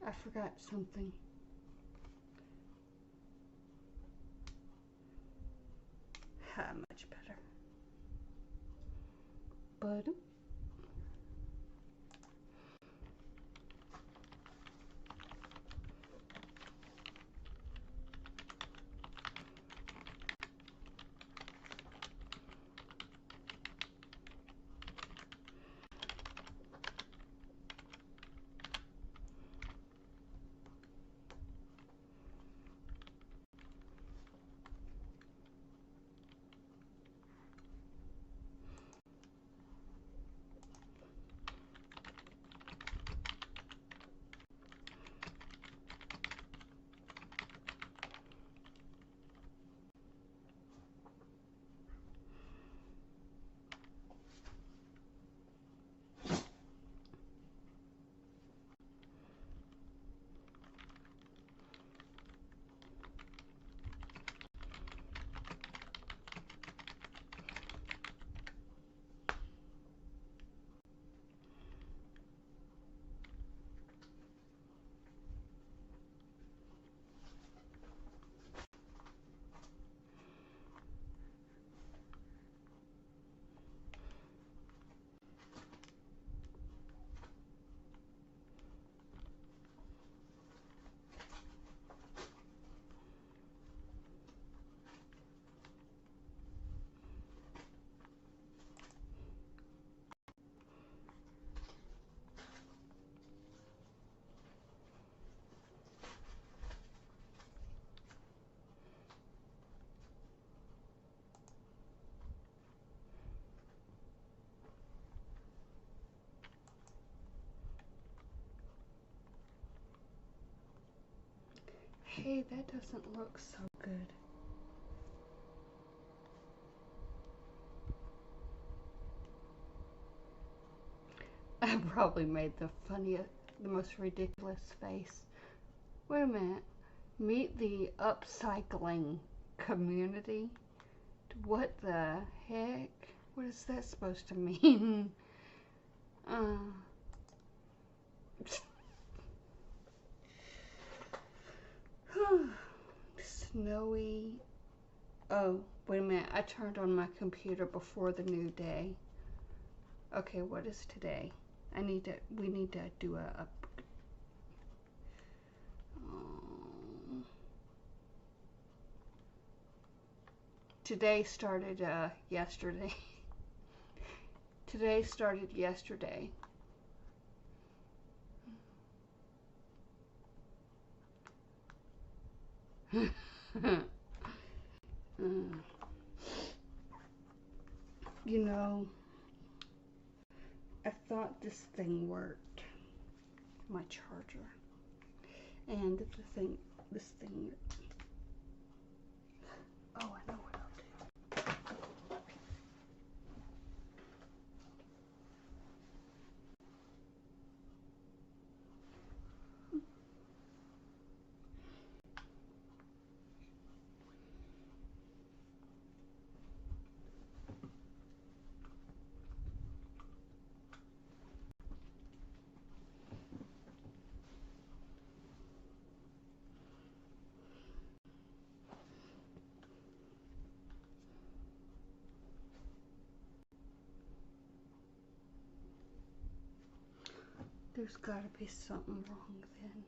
I forgot something. Much better. But hey, that doesn't look so good. I probably made the funniest, the most ridiculous face. Wait a minute. Meet the upcycling community? What the heck? What is that supposed to mean? Snowy. Oh, wait a minute. I turned on my computer before the new day. Okay, what is today? We need to do a today started yesterday. Today started yesterday. You know, I thought this thing worked, my charger, and this thing. Oh, I know what I'll do. There's got to be something wrong then.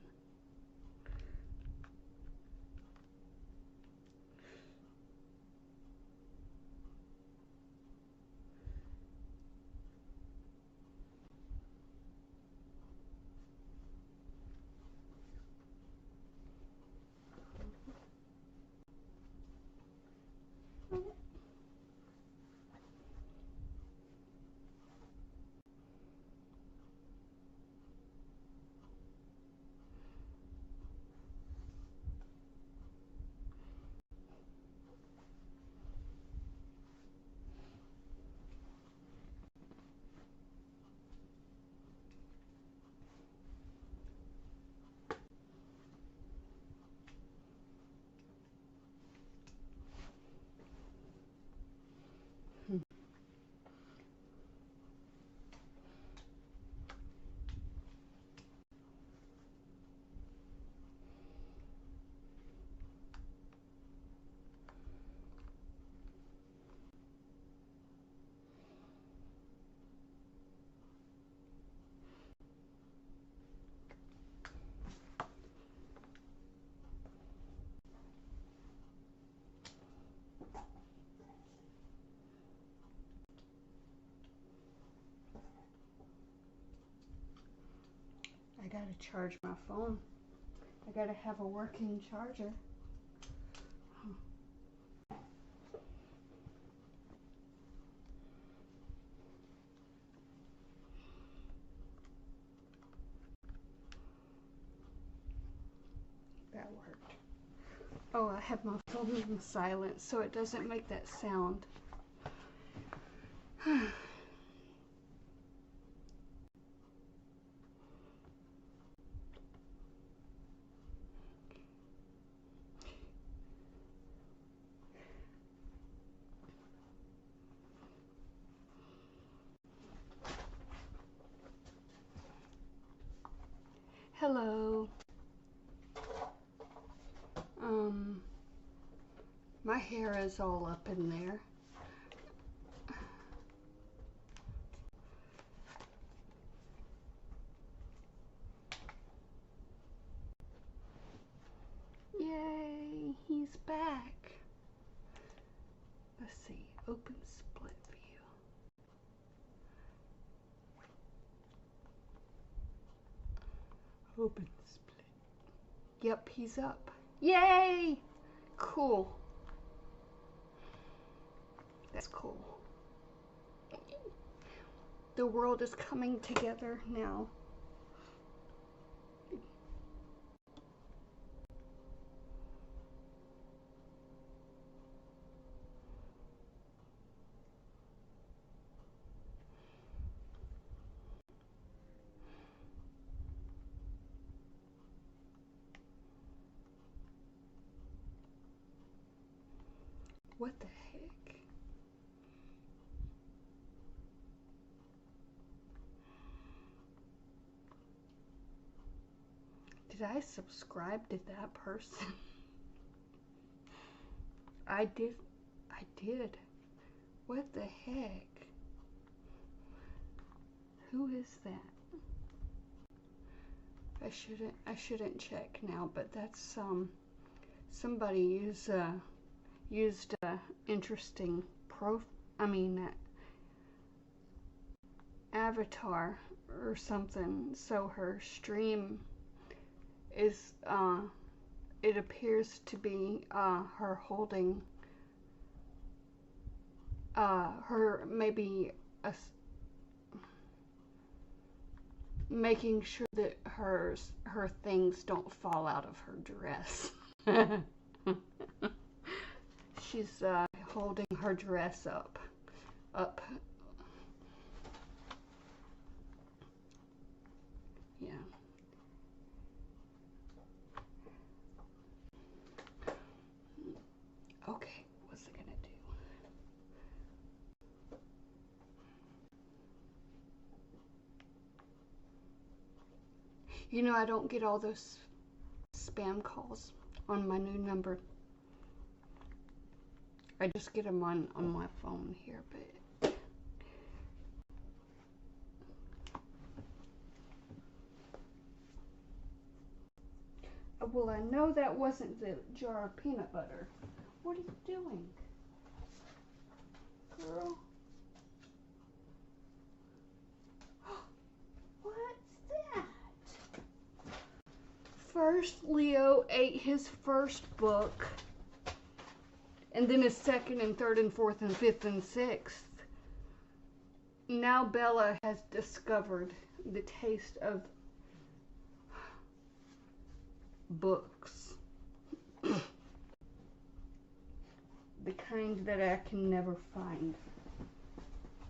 gotta charge my phone. I gotta have a working charger. That worked. Oh, I have my phone on silent so it doesn't make that sound. Hello. My hair is all up in there. Yay, he's back. Let's see, open split view. Open split. Yep, he's up. Yay! Cool. That's cool. The world is coming together now. What the heck? Did I subscribe to that person? I did. What the heck? Who is that? I shouldn't check now, but that's somebody used interesting avatar or something, so her stream is it appears to be her holding her maybe making sure that her things don't fall out of her dress. She's holding her dress up. Yeah. Okay, what's it gonna do? You know, I don't get all those spam calls on my new number. I just get them on my phone here, but well, I know that wasn't the jar of peanut butter. What are you doing, girl? What's that? First, Leo ate his first book, and then his second and third and fourth and fifth and sixth. Now Bella has discovered the taste of books. The kind that I can never find.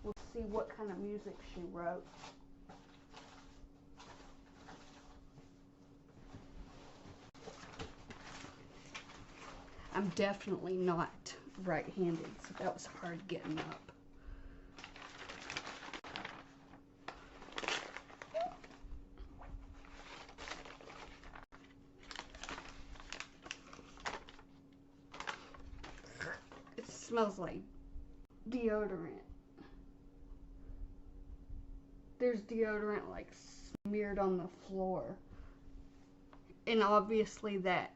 We'll see what kind of music she wrote. I'm definitely not right-handed, so that was hard getting up. It smells like deodorant. There's deodorant like smeared on the floor. And obviously that,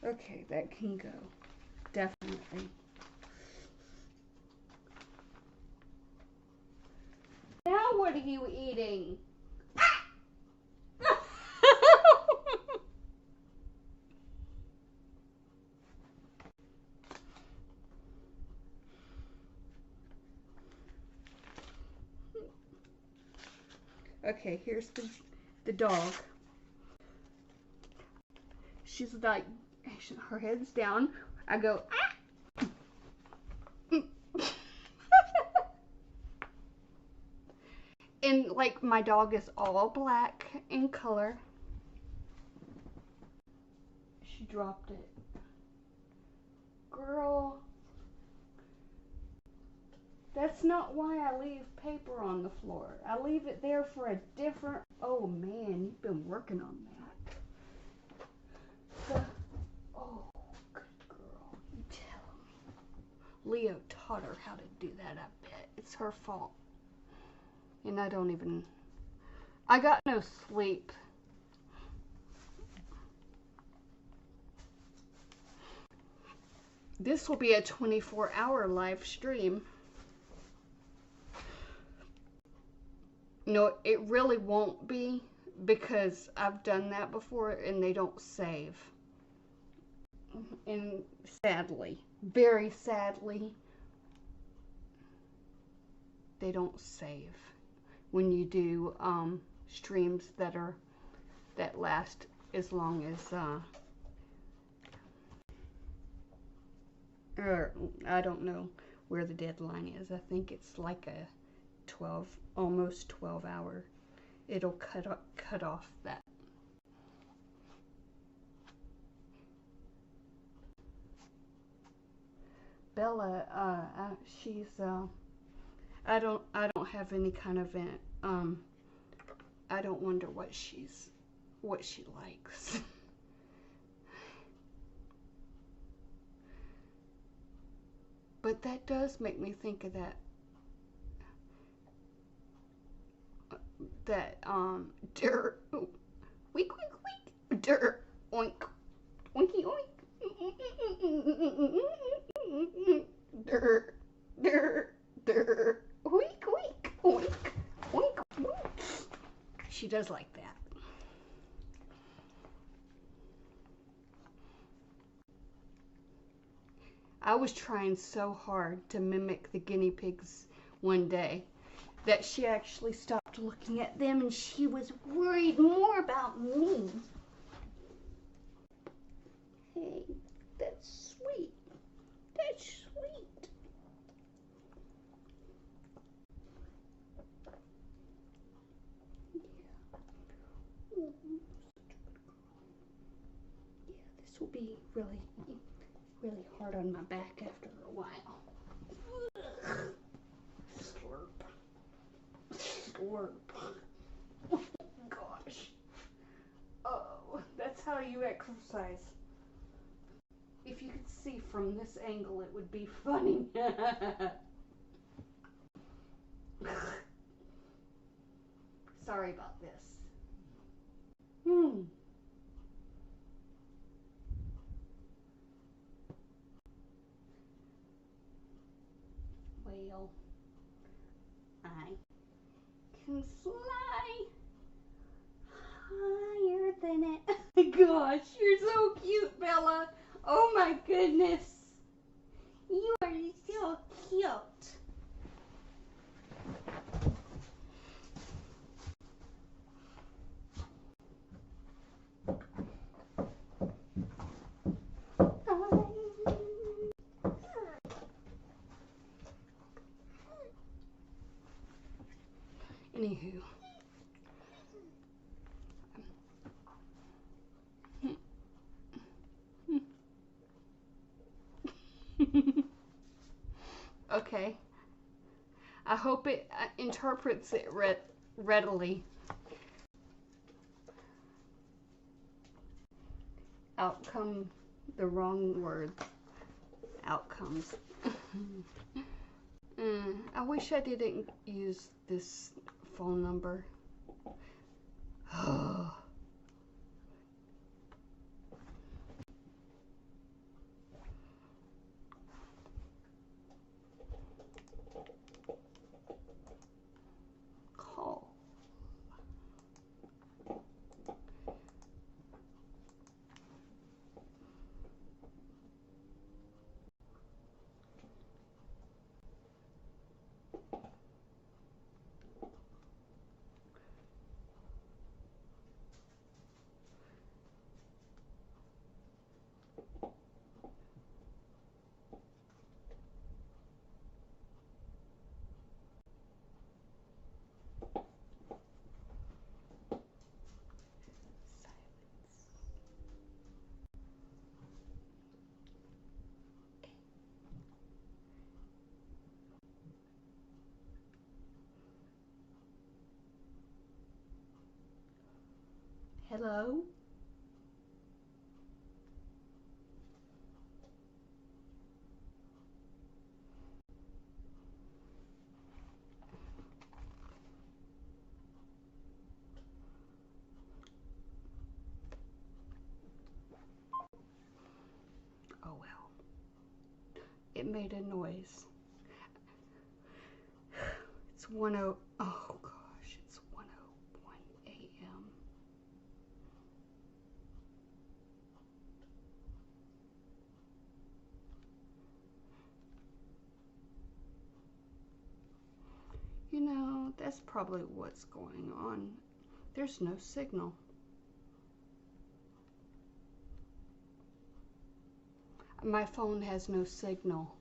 okay, that can go. Definitely. Now what are you eating? Okay, here's the dog. She's like, her head's down. I go, ah! And like my dog is all black in color. She dropped it. Girl, that's not why I leave paper on the floor. I leave it there for a different, oh man, you've been working on that. Oh, good girl, you tell me. Leo taught her how to do that, I bet. It's her fault. And I got no sleep. This will be a 24-hour live stream. No, it really won't be, because I've done that before and they don't save. And sadly, very sadly, they don't save when you do streams that last as long as or I don't know where the deadline is. I think it's like a almost 12 hour. It'll cut off that. Bella, she's I don't have any kind of I don't wonder what she likes. But that does make me think of that dirt, week, dirt, oink, oinky, oink, dirt, oink, oink, oink, oink, oink. She does like that. I was trying so hard to mimic the guinea pigs one day that she actually stopped looking at them and she was worried more about me. Hey, that's sweet. That's sweet. Yeah. Yeah, this will be really hard on my back after a while. Slurp. Slurp. Oh, gosh. Oh, that's how you exercise. If you could see from this angle, it would be funny. Sorry about this. Well, I can fly higher than it. Gosh, you're so cute, Bella. Oh my goodness. You are so cute. Anywho. Okay. I hope it interprets it readily. Outcome, the wrong word. Outcomes. I wish I didn't use this phone number. Call. Hello? Oh well. It made a noise. It's 10. Oh gosh, it's 1:01 a.m. You know, that's probably what's going on. There's no signal. My phone has no signal.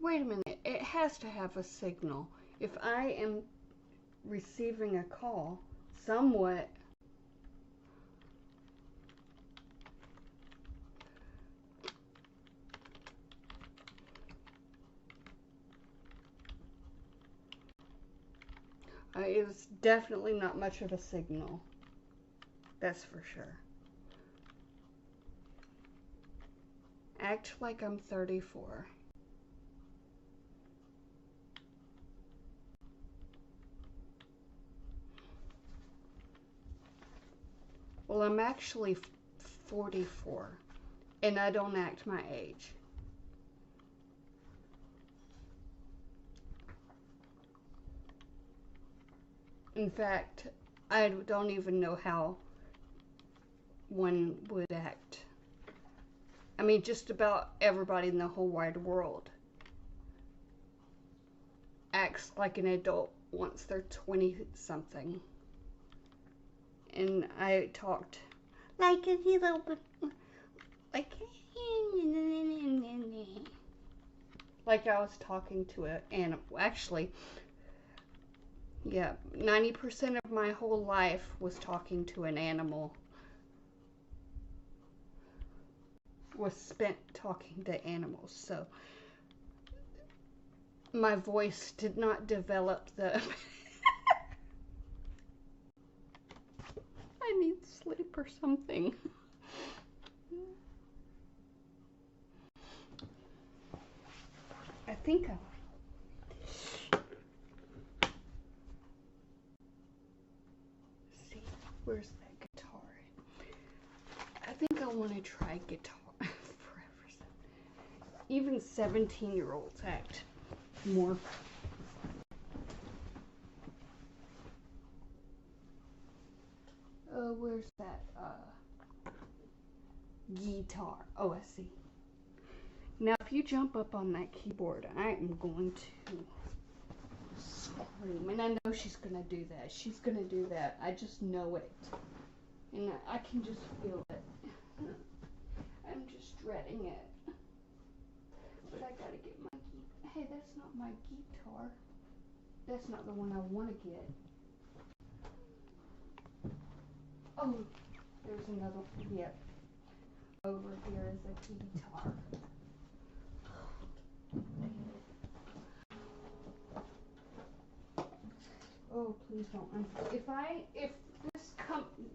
Wait a minute, it has to have a signal. If I am receiving a call, somewhat. It was definitely not much of a signal. That's for sure. Act like I'm 34. Well, I'm actually 44, and I don't act my age. In fact, I don't even know how one would act. I mean, just about everybody in the whole wide world acts like an adult once they're 20 something. And I talked like a little bit, like I was talking to an animal. Actually, yeah, 90% of my whole life was talking to an animal. Was spent talking to animals, so my voice did not develop the I need sleep or something. I think see, where's that guitar? I think I want to try guitar forever. Even 17-year-olds act more. Where's that guitar? Oh, I see. Now, if you jump up on that keyboard, I am going to scream. And I know she's going to do that. She's going to do that. I just know it. And I can just feel it. I'm just dreading it. But I gotta get my guitar. Hey, that's not my guitar. That's not the one I want to get. Oh, there's another one. Yep. Over here is a guitar. Oh, please don't.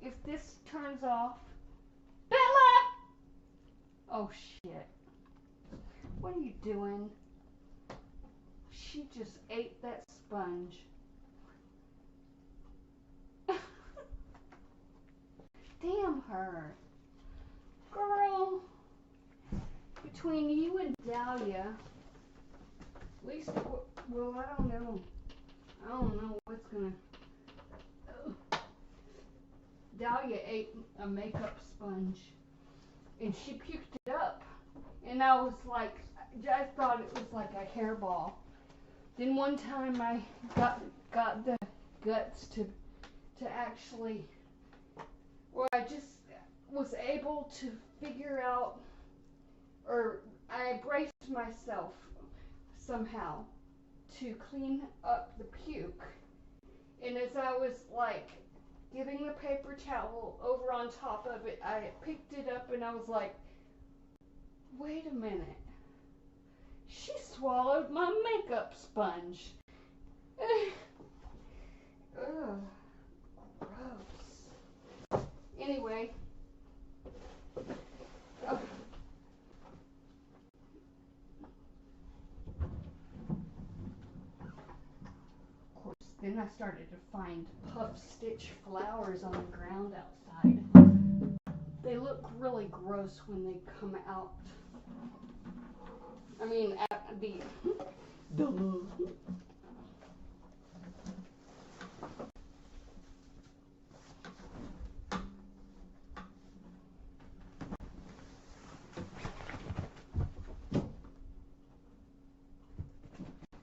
If this turns off, Bella! Oh shit! What are you doing? She just ate that sponge. Damn her, girl. Between you and Dahlia, at least, well, I don't know. I don't know what's gonna. Dahlia ate a makeup sponge, and she puked it up. And I was like, I thought it was like a hairball. Then one time I got the guts to actually, or I just was able to figure out, or I braced myself somehow to clean up the puke. And as I was like getting the paper towel over on top of it, I picked it up and I was like, wait a minute. She swallowed my makeup sponge. Ugh, gross. Anyway. Of course, then I started to find puff stitch flowers on the ground outside. They look really gross when they come out. I mean, at the...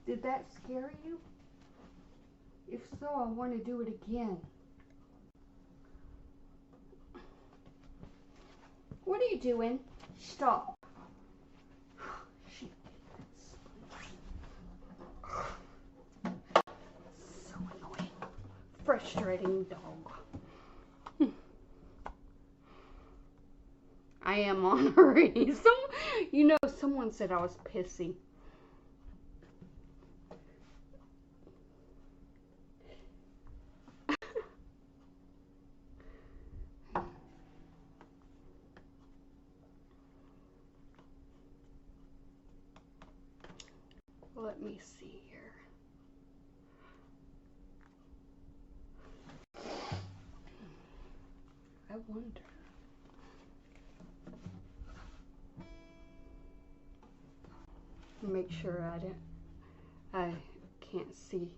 Did that scare you? If so, I want to do it again. What are you doing? Stop. She so annoying. Frustrating dog. I am ornery. Someone said I was pissy. Let me see here. I wonder. Make sure I can't see.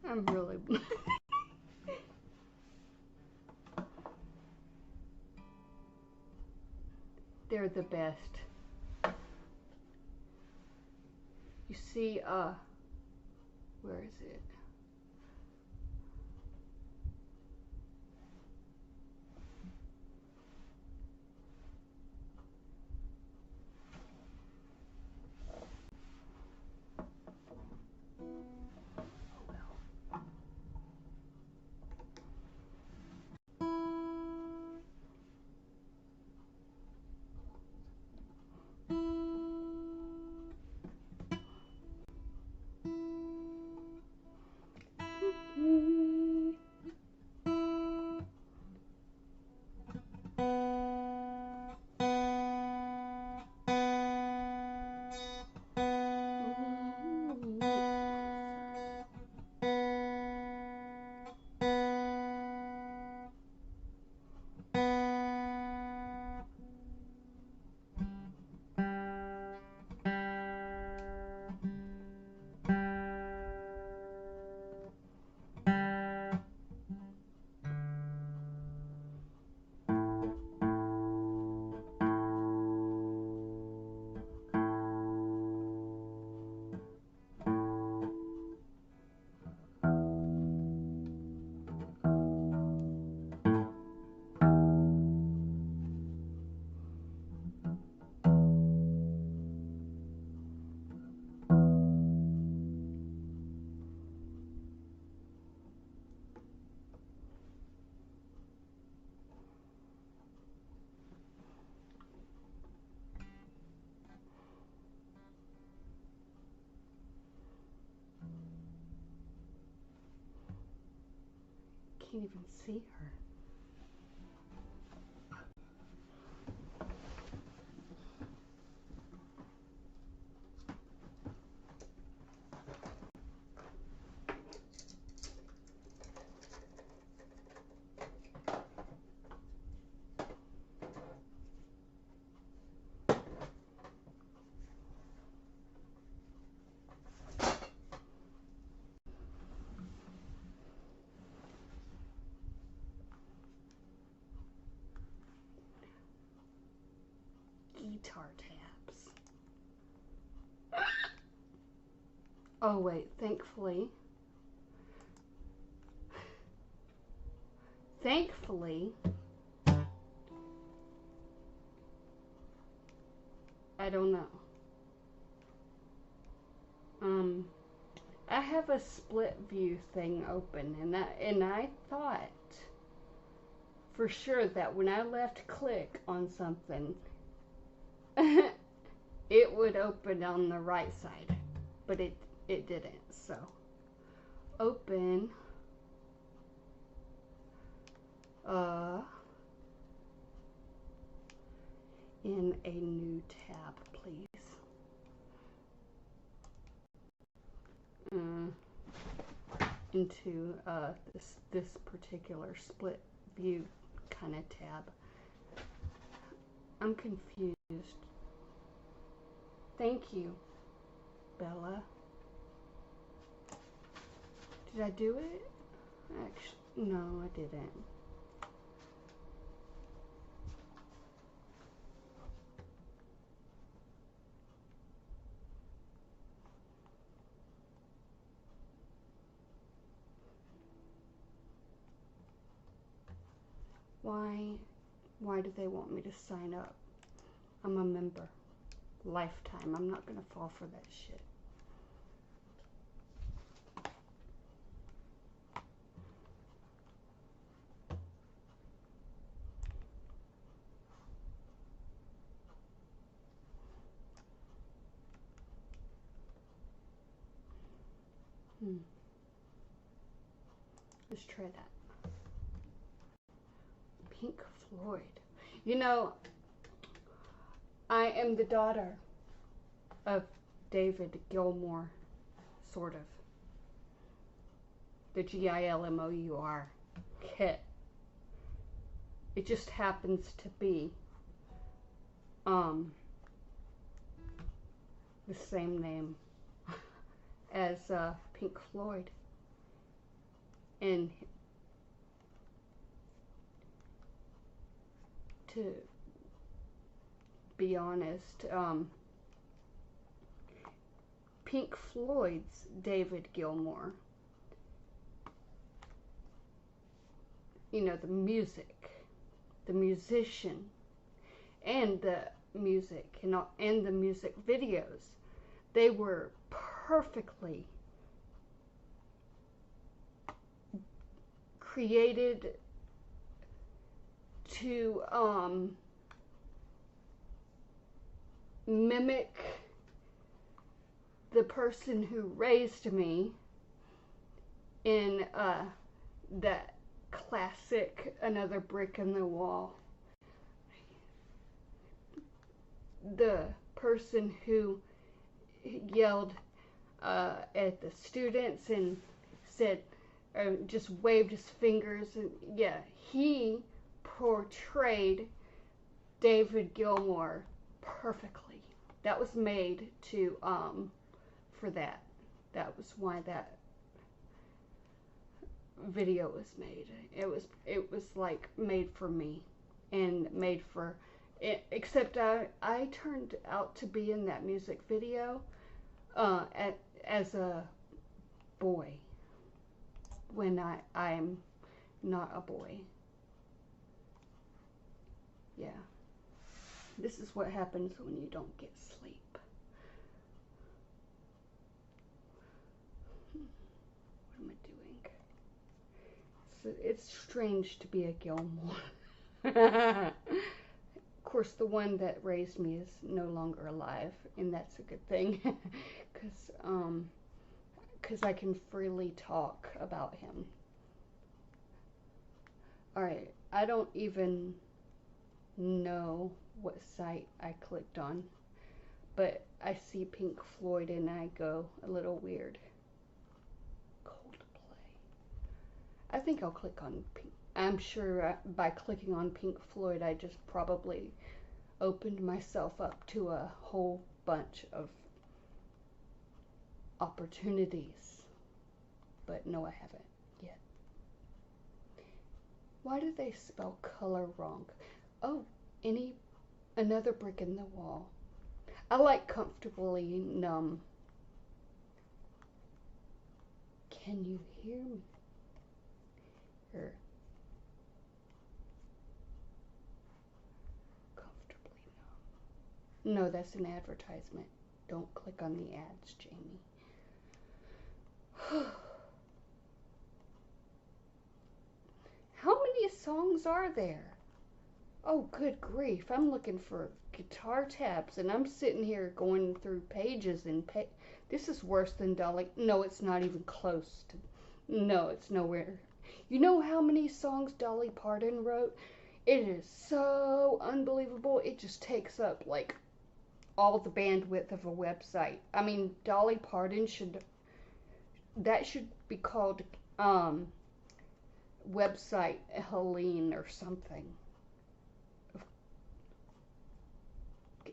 I'm really... They're the best. You see, where is it? Can't even see her. Guitar tabs. Oh wait, thankfully I don't know. I have a split view thing open, and I thought for sure that when I left click on something, it would open on the right side, but it didn't. So open in a new tab, please. Into this particular split view kind of tab. I'm confused. Thank you, Bella. Did I do it? Actually, no, I didn't. Why do they want me to sign up? I'm a member. Lifetime. I'm not gonna fall for that shit. Let's try that. Pink Floyd. You know, I am the daughter of David Gilmour, sort of. The Gilmour kit. It just happens to be the same name as Pink Floyd. And to be honest, Pink Floyd's David Gilmour, you know, the music, the musician, and the music, and the music videos, they were perfectly created to mimic the person who raised me in that classic Another Brick in the Wall. The person who yelled at the students and said, just waved his fingers, and yeah, he portrayed David Gilmour perfectly. That was made to for that. That was why that video was made. It was like made for me, and made for it, except I turned out to be in that music video as a boy when I'm not a boy. Yeah. This is what happens when you don't get sleep. What am I doing? So it's strange to be a Gilmour. Of course, the one that raised me is no longer alive, and that's a good thing, because I can freely talk about him. Alright, I don't even know what site I clicked on, but I see Pink Floyd and I go a little weird. Coldplay. I think I'll click on Pink. I'm sure by clicking on Pink Floyd I just probably opened myself up to a whole bunch of opportunities, but no, I haven't yet. Why do they spell color wrong? Oh, Another Brick in the Wall. I like Comfortably Numb. Can you hear me? Or Comfortably No, that's an advertisement. Don't click on the ads, Jamie. How many songs are there? Oh, good grief. I'm looking for guitar tabs and I'm sitting here going through pages and this is worse than Dolly. No, it's not even close to. No, it's nowhere. You know how many songs Dolly Parton wrote? It is so unbelievable. It just takes up like all the bandwidth of a website. I mean, Dolly Parton should be called website Helene or something.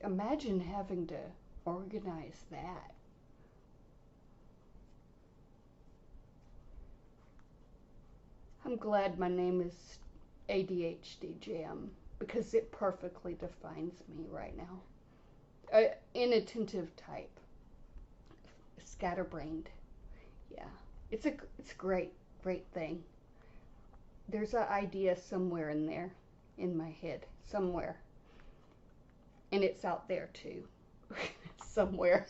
Imagine having to organize that. I'm glad my name is adhdjam because it perfectly defines me right now. Inattentive type, scatterbrained. Yeah, it's a great thing. There's an idea somewhere in there, in my head, somewhere, and it's out there too, somewhere.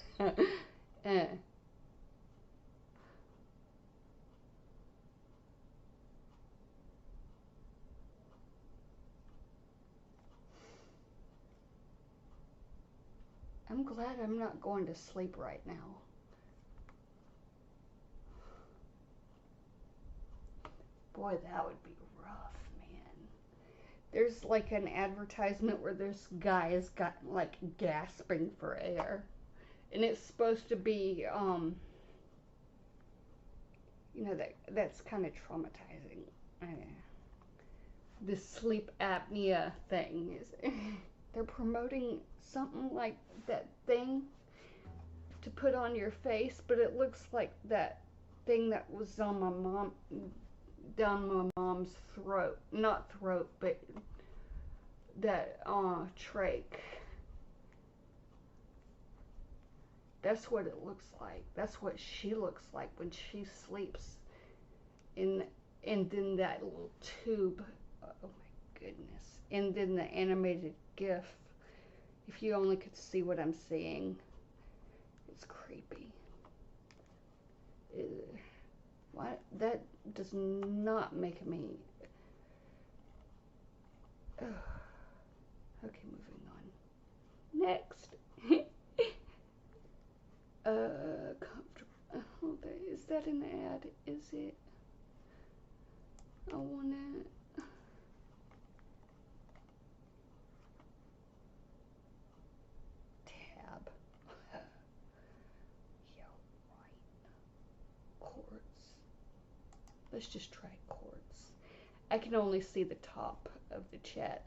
I'm glad I'm not going to sleep right now. Boy, that would be rough, man. There's like an advertisement where this guy is got like gasping for air. And it's supposed to be, you know, that's kind of traumatizing. This sleep apnea thing is, they're promoting something like that thing to put on your face, but it looks like that thing that was on down my mom's throat, not throat, but that trach. That's what it looks like. That's what she looks like when she sleeps. And then that little tube. Oh my goodness. And then the animated GIF. If you only could see what I'm seeing. It's creepy. What? That does not make me. Okay, moving on. Next. Comfortable. Oh, is that an ad? Is it? I want it. Tab. Yeah, right. Chords. Let's just try chords. I can only see the top of the chat.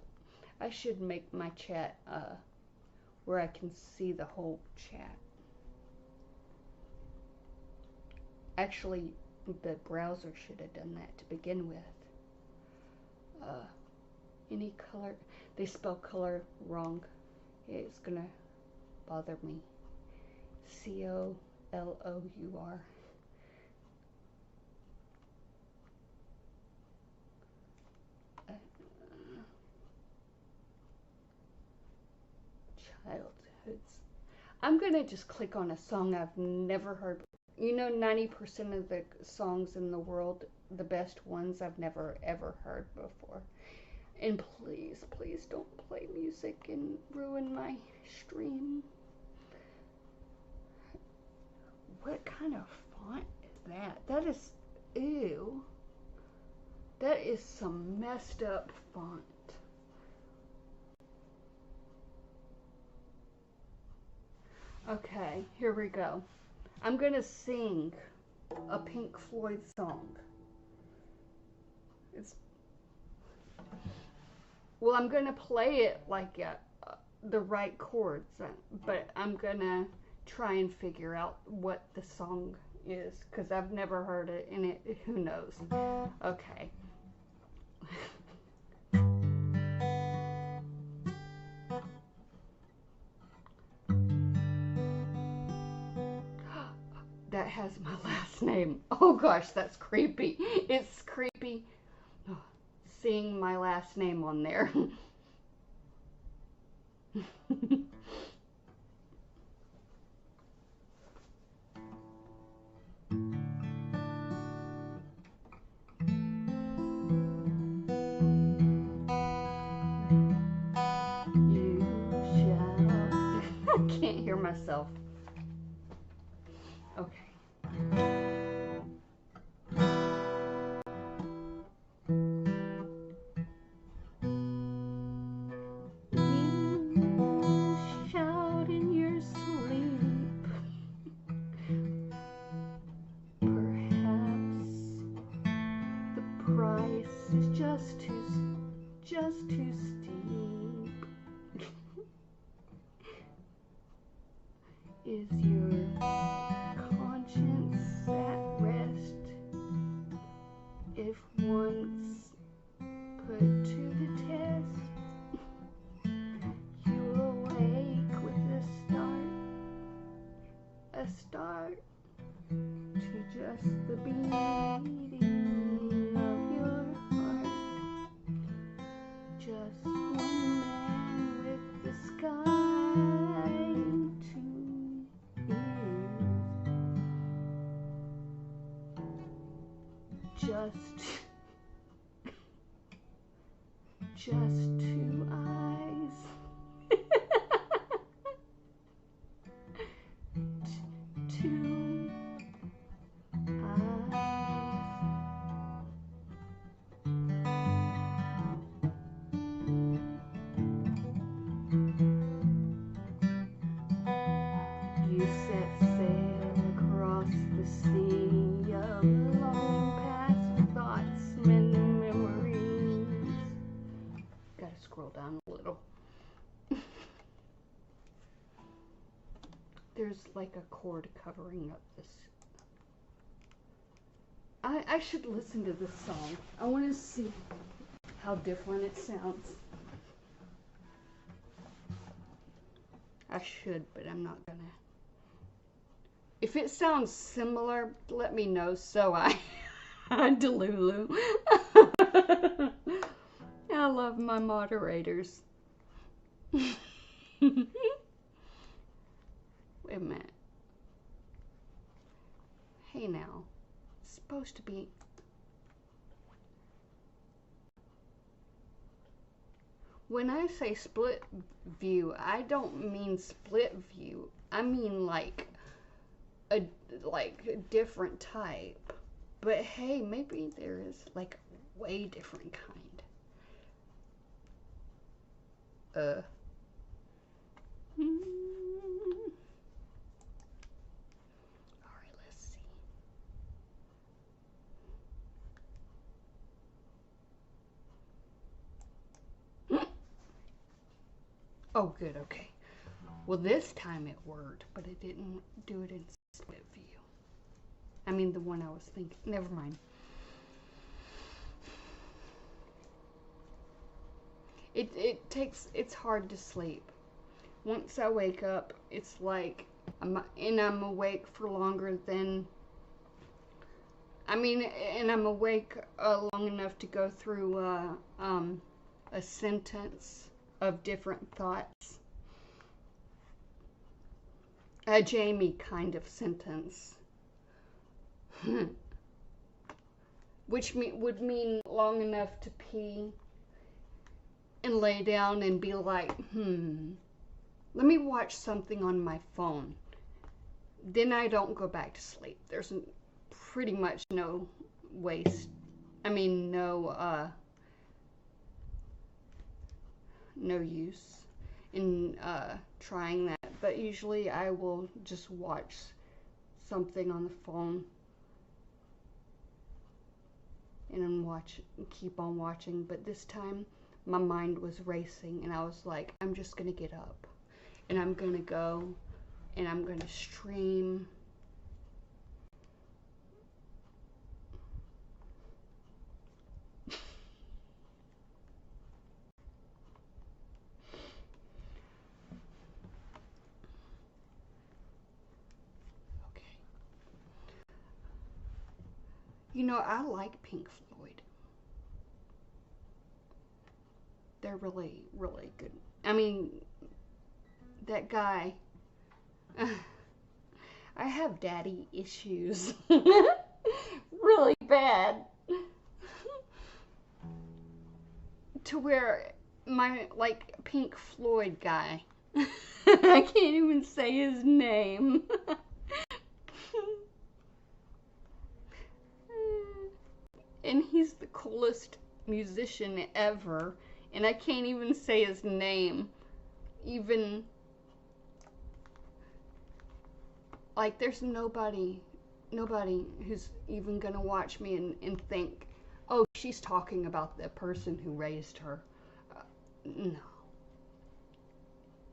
I should make my chat where I can see the whole chat. Actually, the browser should have done that to begin with. Any color, they spell color wrong. It's gonna bother me. COLOUR. Childhoods. I'm gonna just click on a song I've never heard. You know, 90% of the songs in the world, the best ones, I've never ever heard before. And please, please don't play music and ruin my stream. What kind of font is that? That is, ew. That is some messed up font. Okay, here we go. I'm gonna sing a Pink Floyd song. Well, I'm gonna play it like the right chords, but I'm gonna try and figure out what the song is because I've never heard it, and who knows? Okay. That has my last name. Oh gosh, that's creepy. It's creepy seeing my last name on there. ice is just too steep. Is your conscience at rest if once put to the test you awake with a start to just the beating of your heart? Just one man with the sky to his. Just two eyes. Two eyes. You set sail across the sea of long past thoughts and memories. Gotta scroll down a little. There's like a cord covering up this. I should listen to this song. I want to see how different it sounds. I should, but I'm not gonna. If it sounds similar, let me know so I Delulu. I love my moderators. Wait a minute. Hey now. It's supposed to be. When I say split view, I don't mean split view. I mean like a different type. But hey, maybe there is like a way different kind. Alright, let's see. Oh, good, okay. Well, this time it worked, but it didn't do it in split view. I mean, the one I was thinking. Never mind. It's hard to sleep. Once I wake up, it's like, I'm awake for longer than, and I'm awake long enough to go through a sentence of different thoughts. A Jamie kind of sentence. Which would mean long enough to pee and lay down and be like, let me watch something on my phone. Then I don't go back to sleep. There's pretty much no waste. No use in trying that. But usually I will just watch something on the phone and then keep on watching. But this time my mind was racing and I was like, I'm just gonna get up and I'm gonna go and I'm gonna stream. You know, I like Pink Floyd. They're really, really good. I mean, that guy, I have daddy issues. Really bad. To where my, Pink Floyd guy, I can't even say his name. And he's the coolest musician ever, and I can't even say his name. Even, there's nobody who's even gonna watch me and think, oh, she she's talking about the person who raised her. No.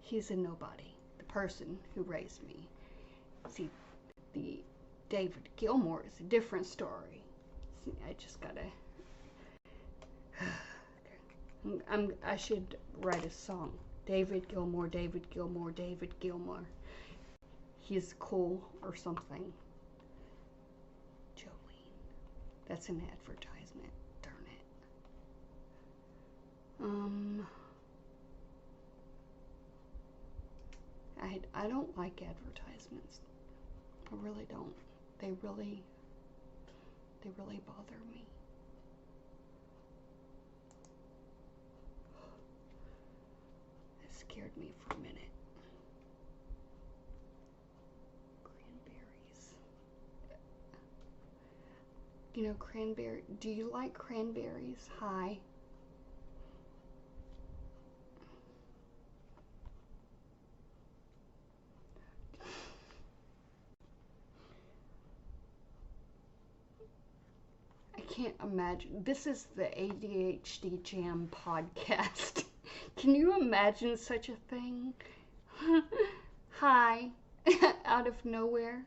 He's a nobody. The person who raised me. See, the David Gilmour is a different story. See, I just gotta... I should write a song. David Gilmour, David Gilmour, David Gilmour. He's cool or something. Jolene. That's an advertisement. Darn it. I don't like advertisements. I really don't. They really bother me. It scared me for a minute. Cranberries. You know, cranberry. Do you like cranberries? Hi. Can't imagine. This is the ADHD Jam podcast. Can you imagine such a thing? Hi, out of nowhere.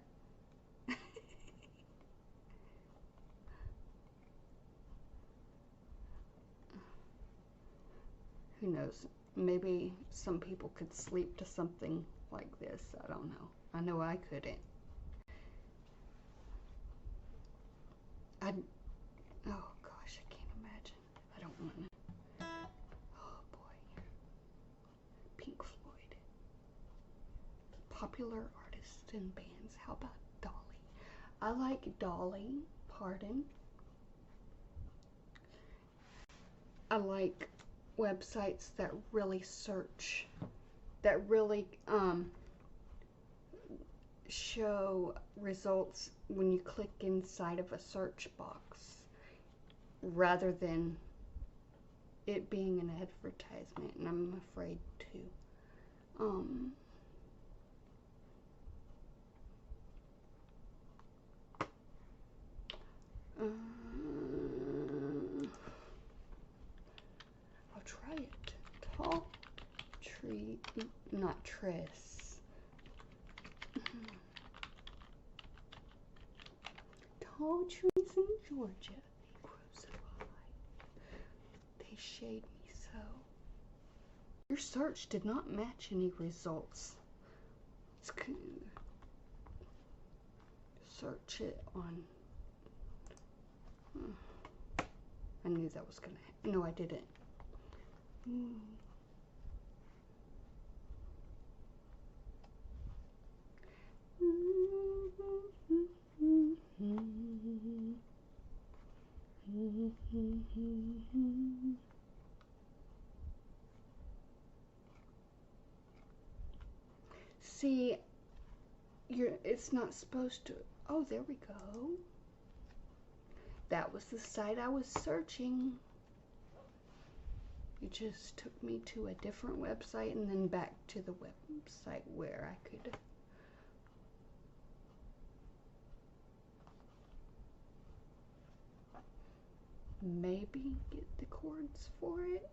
Who knows? Maybe some people could sleep to something like this. I don't know. I know I couldn't. Oh gosh, I can't imagine. I don't want to. Oh boy. Pink Floyd. Popular artists and bands. How about Dolly? I like Dolly Parton. I like websites that really search, that really show results when you click inside of a search box, rather than it being an advertisement, and I'm afraid to. I'll try it. Tall tree, not tress. Tall trees in Georgia. They shade me so. Your search did not match any results. Search it on. I knew that was gonna happen. No, I didn't. See, it's not supposed to. Oh, there we go. That was the site I was searching. It just took me to a different website and then back to the website where I could maybe get the chords for it.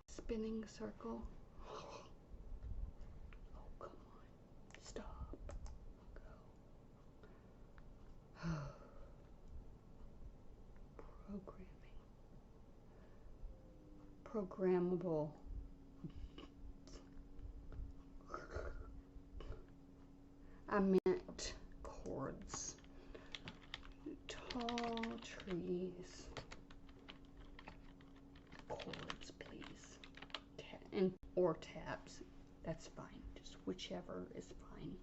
Spinning circle. Oh, come on. Stop. Go. Programming. Programmable. I meant chords. Tall trees. Chords, please. Or tabs. That's fine. Just whichever is fine.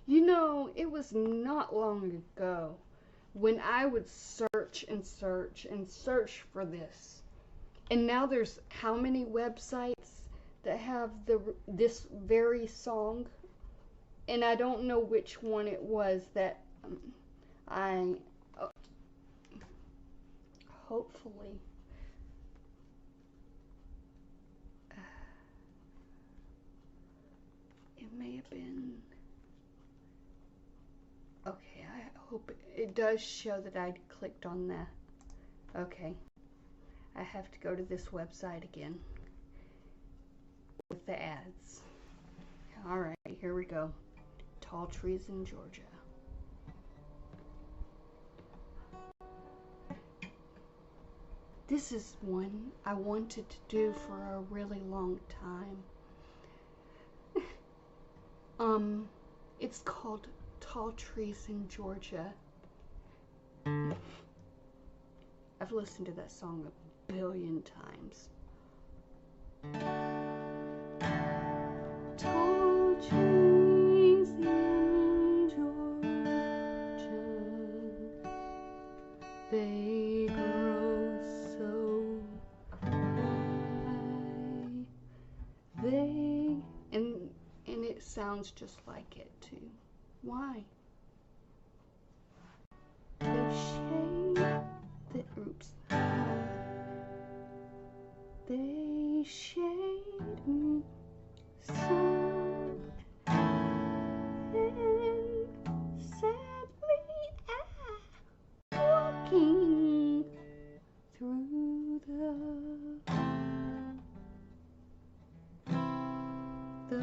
You know, it was not long ago when I would search and search and search for this. And now there's how many websites that have this very song? And I don't know which one it was that hopefully It may have been. Okay, I hope it does show that I clicked on that. Okay, I have to go to this website again with the ads. All right, here we go. Tall trees in Georgia. This is one I wanted to do for a really long time. It's called Tall Trees in Georgia. I've listened to that song a billion times. Tall trees in Georgia, they grow so high. And it sounds just like it too. Why? They shade the They shade me sun, and sadly I'm walking through the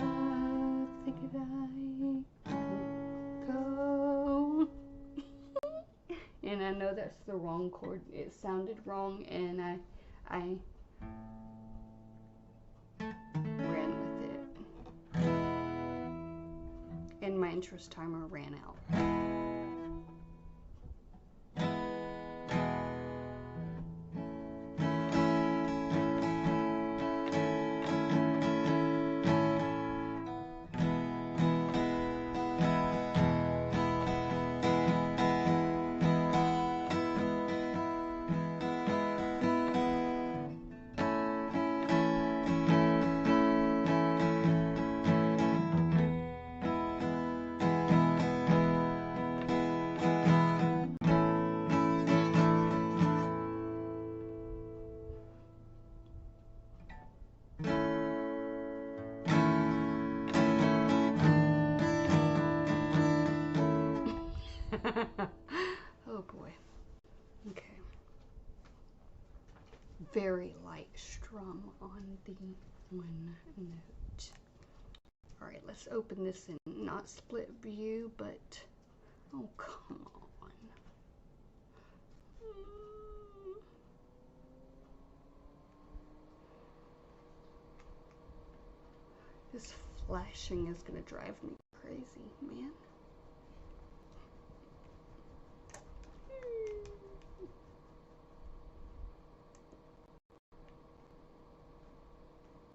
thicket I go. And I know that's the wrong chord. It sounded wrong, and I ran with it. And my interest timer ran out. Oh boy. Okay. Very light strum on the one note. Alright, let's open this in not split view, but oh, come on. This flashing is gonna drive me crazy, man.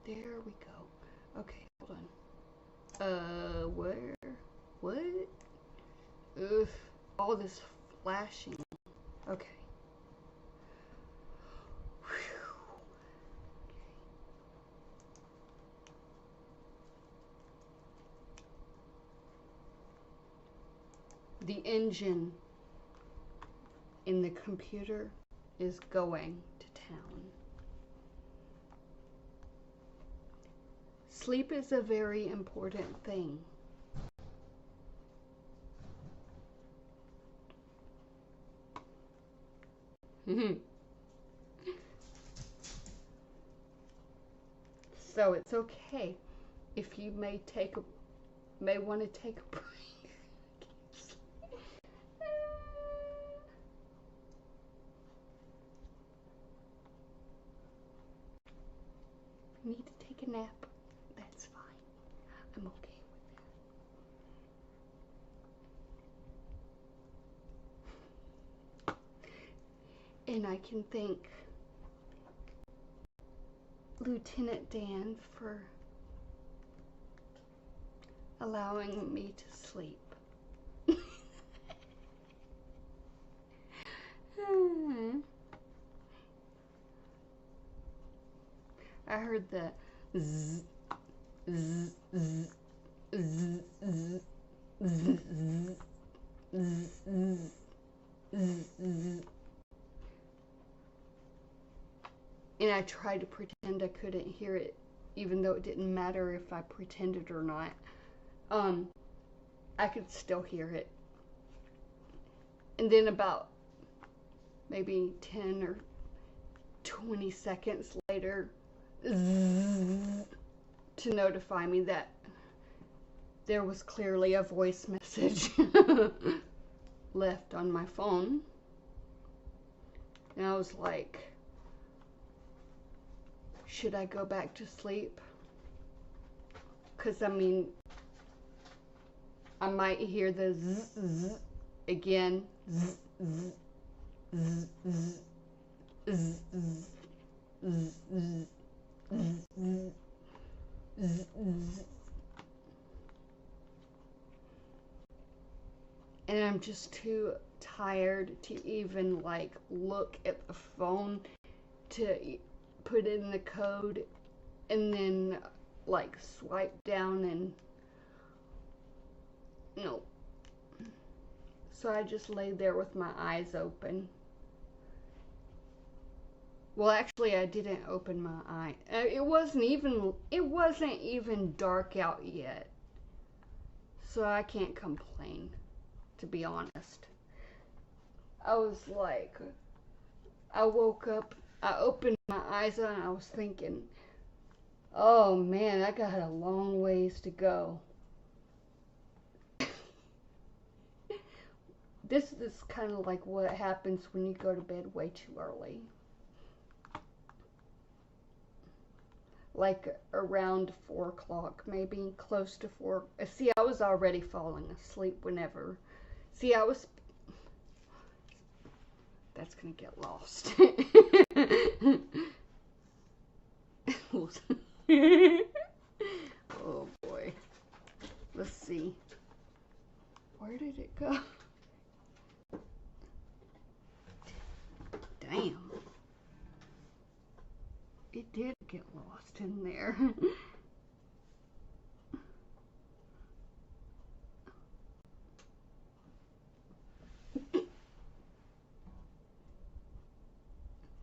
There we go. Okay, hold on. Where? What? Ugh, all this flashing. Okay. Whew. The engine in the computer is going to town. Sleep is a very important thing. So it's okay if you may want to take a break. Need to take a nap. That's fine. I'm okay with that. And I can thank Lieutenant Dan for allowing me to sleep. I heard the zzz, zzz, zzz, zzz, zzz, zzz, zzz, zzz, zzz. And I tried to pretend I couldn't hear it, even though it didn't matter if I pretended or not. I could still hear it. And then about maybe 10 or 20 seconds later, zzz, to notify me that there was clearly a voice message left on my phone. And I was like, should I go back to sleep? Because, I mean, I might hear the zzz again. Zzz, zzz, zzz, zzz, zzz, zzz, zzz, zzz, zzz, zzz. And I'm just too tired to even like look at the phone to put in the code and then like swipe down and no. So I just lay there with my eyes open. Well, actually, I didn't open my eye. It wasn't even dark out yet. So I can't complain, to be honest. I was like, I woke up, I opened my eyes and I was thinking, oh man, I got a long ways to go. This is kind of like what happens when you go to bed way too early. Like around 4 o'clock, maybe close to 4. See, I was already falling asleep whenever. See, that's gonna get lost. Oh boy. Let's see. Where did it go? Damn. It did get lost in there.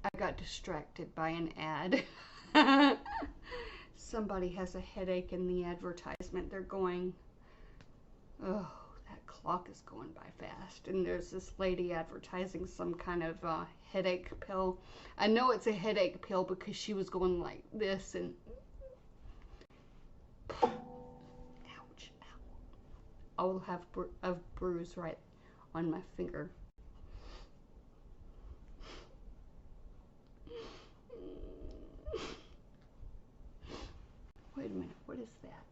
I got distracted by an ad. Somebody has a headache in the advertisement. They're going, oh, that clock is going by fast. And there's this lady advertising some kind of headache pill. I know it's a headache pill because she was going like this and ouch, ow. I will have a bruise right on my finger. Wait a minute, what is that?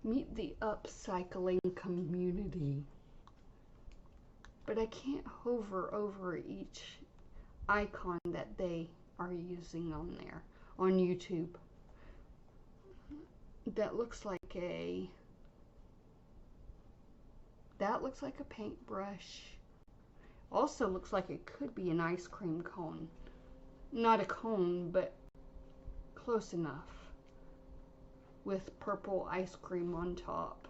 Meet the upcycling community. But I can't hover over each icon that they are using on there, on YouTube. That looks like a paintbrush. Also looks like it could be an ice cream cone. Not a cone, but close enough. With purple ice cream on top.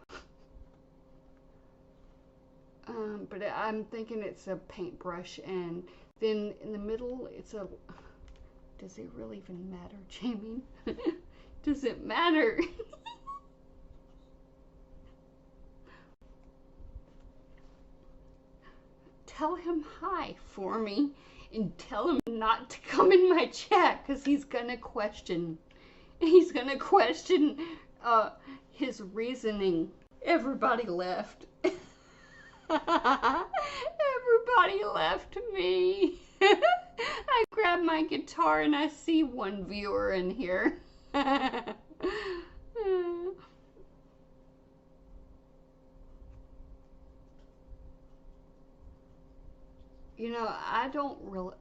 But I'm thinking it's a paintbrush, and then in the middle it's a... Does it really even matter, Jamie? Does it matter? Tell him hi for me, and tell him not to come in my chat, because he's gonna question his reasoning. Everybody left. Everybody left me. I grab my guitar and I see one viewer in here. You know, I don't really...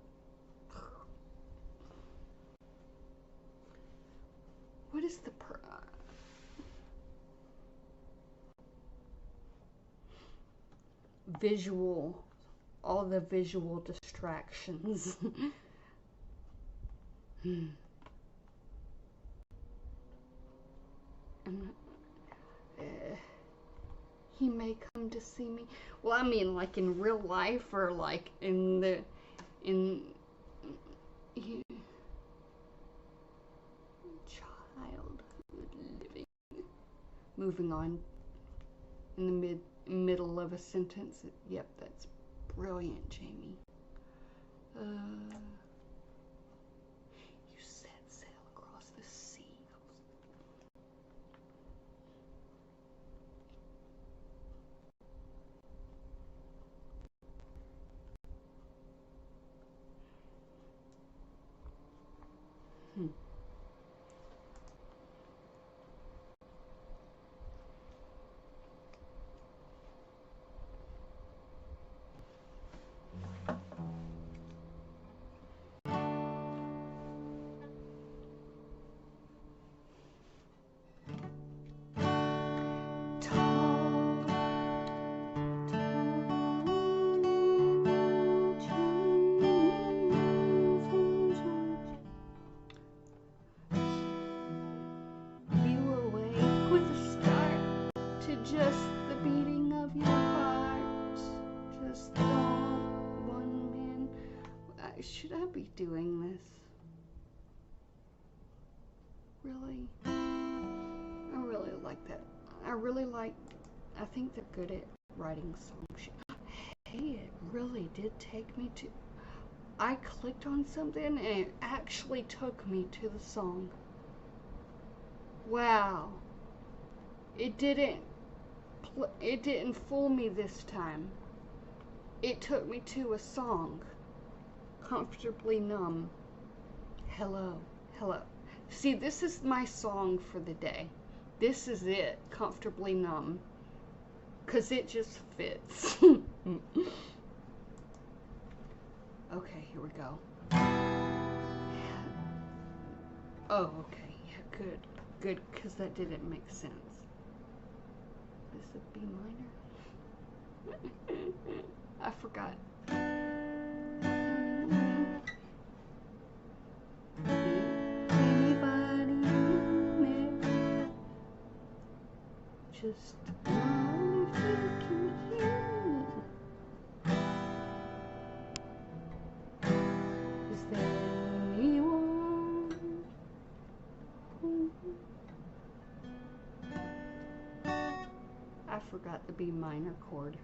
What is the visual, all the visual distractions. He may come to see me. Well, I mean, like in real life, or like in childhood living. moving on in the middle of a sentence. Yep, that's brilliant, Jamie. You set sail across the sea. Just the beating of your heart, just the one man. Should I be doing this? Really? I really like that. I think they're good at writing songs. Hey, it really did take me to, I clicked on something and it actually took me to the song. Wow. It didn't fool me this time. It took me to a song. Comfortably Numb. Hello. See, this is my song for the day. This is it. Comfortably Numb. 'Cause it just fits. Okay, here we go. Oh, okay. Yeah, good. 'Cause that didn't make sense. Is it B minor? I forgot. Anybody there? Just know if you can hear me. Is there anyone? I forgot the B minor chord.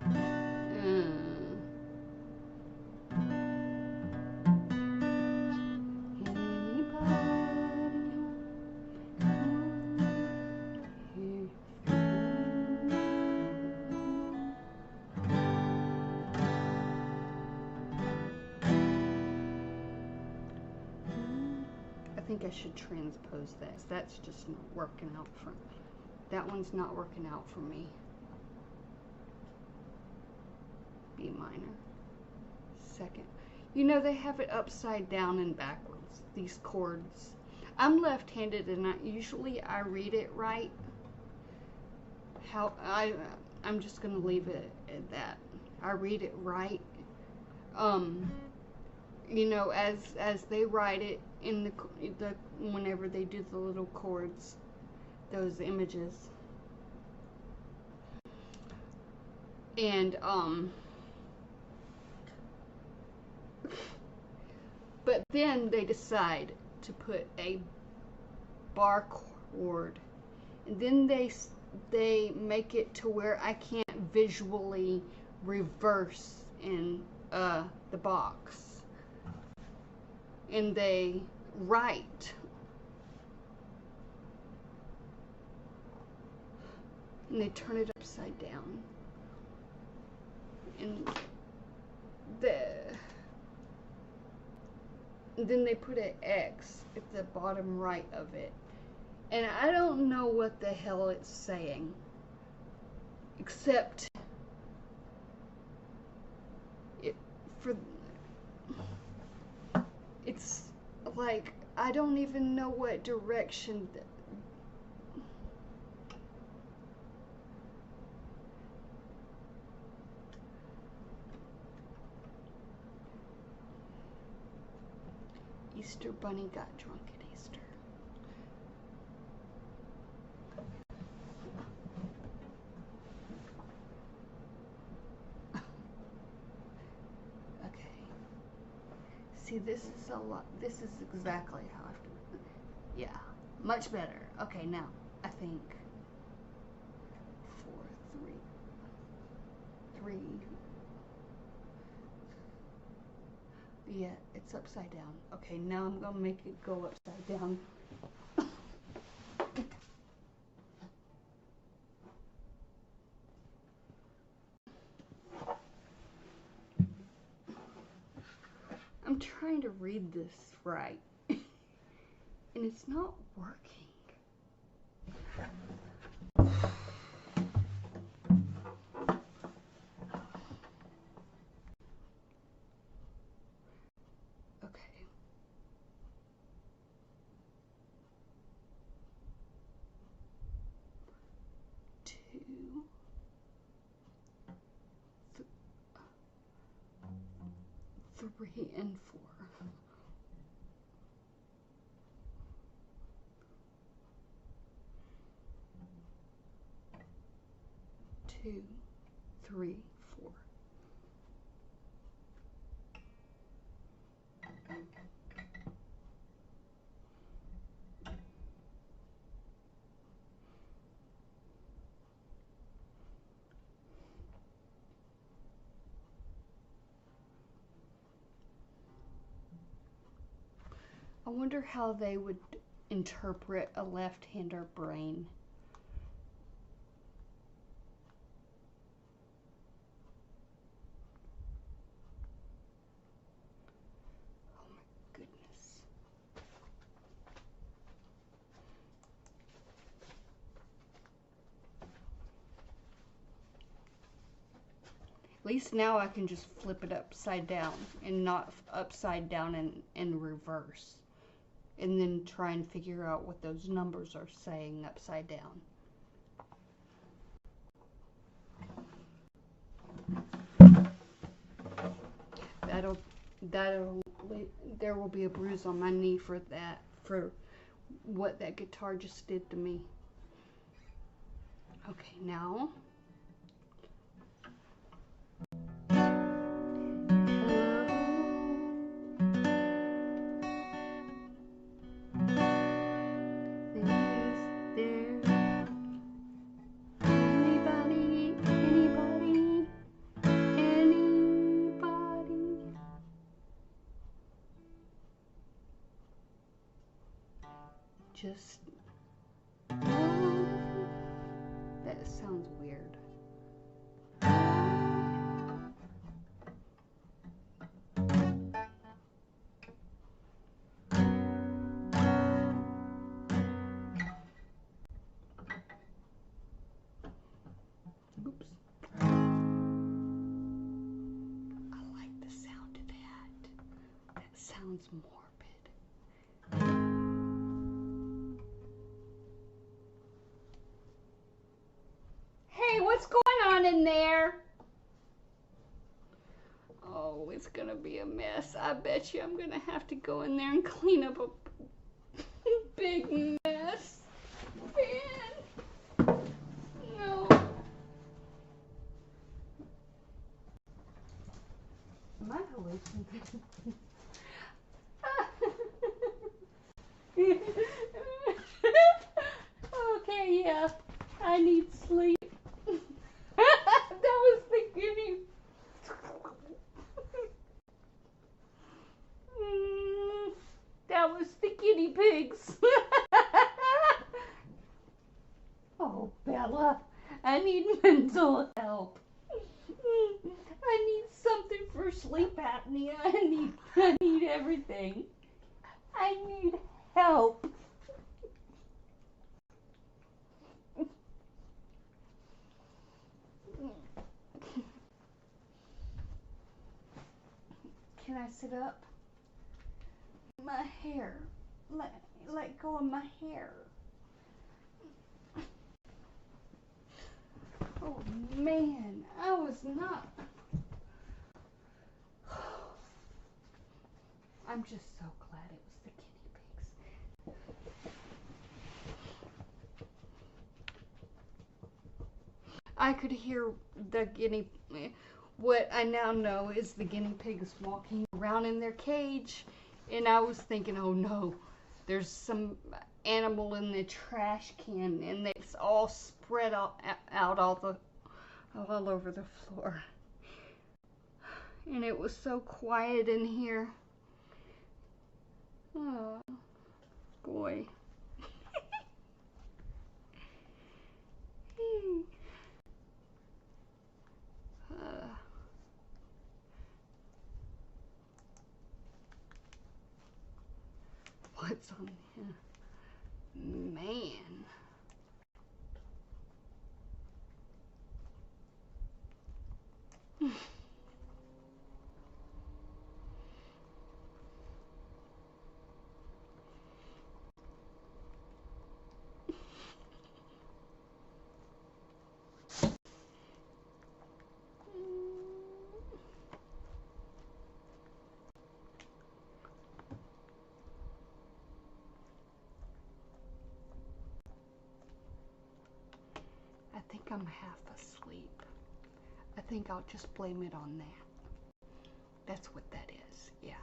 I think I should transpose that. That's just not working out for me. That one's not working out for me. B minor. Second. You know, they have it upside down and backwards, these chords. I'm left-handed and usually I read it right. I'm just going to leave it at that. I read it right. You know, as they write it in the whenever they do the little chords, those images. And but then they decide to put a bar chord, and then they make it to where I can't visually reverse in the box, and they write, and they turn it upside down, and then they put an X at the bottom right of it, and I don't know what the hell it's saying, except it's like I don't even know what direction. Easter Bunny got drunk at Easter. Okay. See, this is a lot. This is exactly how I have to. Yeah, much better. Okay, now I think 3. Yeah, it's upside down. Okay, now I'm gonna make it go upside down. I'm trying to read this right, and it's not working. Okay. Two, 3 and 4. 2, 3, 4. I wonder how they would interpret a left-hander brain. Oh my goodness. At least now I can just flip it upside down and not upside down and in reverse. And then try and figure out what those numbers are saying upside down. There will be a bruise on my knee for that, for what that guitar just did to me. Okay, now. Just that sounds weird. Oops. I like the sound of that. That sounds morbid. What's going on in there? Oh, it's gonna be a mess. I bet you I'm gonna have to go in there and clean up a big mess. Ben, no. Am I hallucinating? Okay, yeah. I need sleep. That was the guinea. That was the guinea pigs. Oh, Bella, I need mental help. I need something for sleep apnea. I need everything. I need help. Can I sit up? My hair. Let go of my hair. Oh man, I was not. I'm just so glad it was the guinea pigs. I could hear the what I now know is the guinea pigs walking around in their cage, and I was thinking, oh no, there's some animal in the trash can, and it's all spread out all the all over the floor. And it was so quiet in here. Oh, boy. What's on here? Man. I think I'm half asleep. I think I'll just blame it on that. That's what that is, yeah.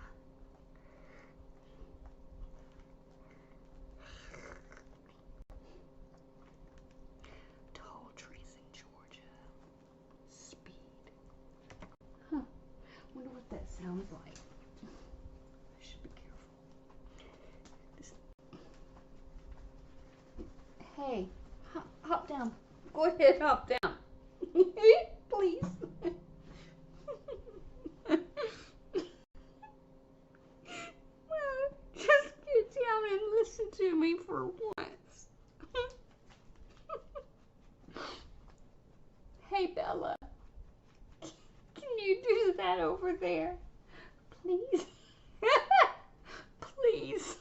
Tall trees in Georgia. Speed. Huh. Wonder what that sounds like. I should be careful. Hey, hop down. Go ahead, hop down. Please. Well, just get down and listen to me for once. Hey, Bella. Can you do that over there? Please. Please.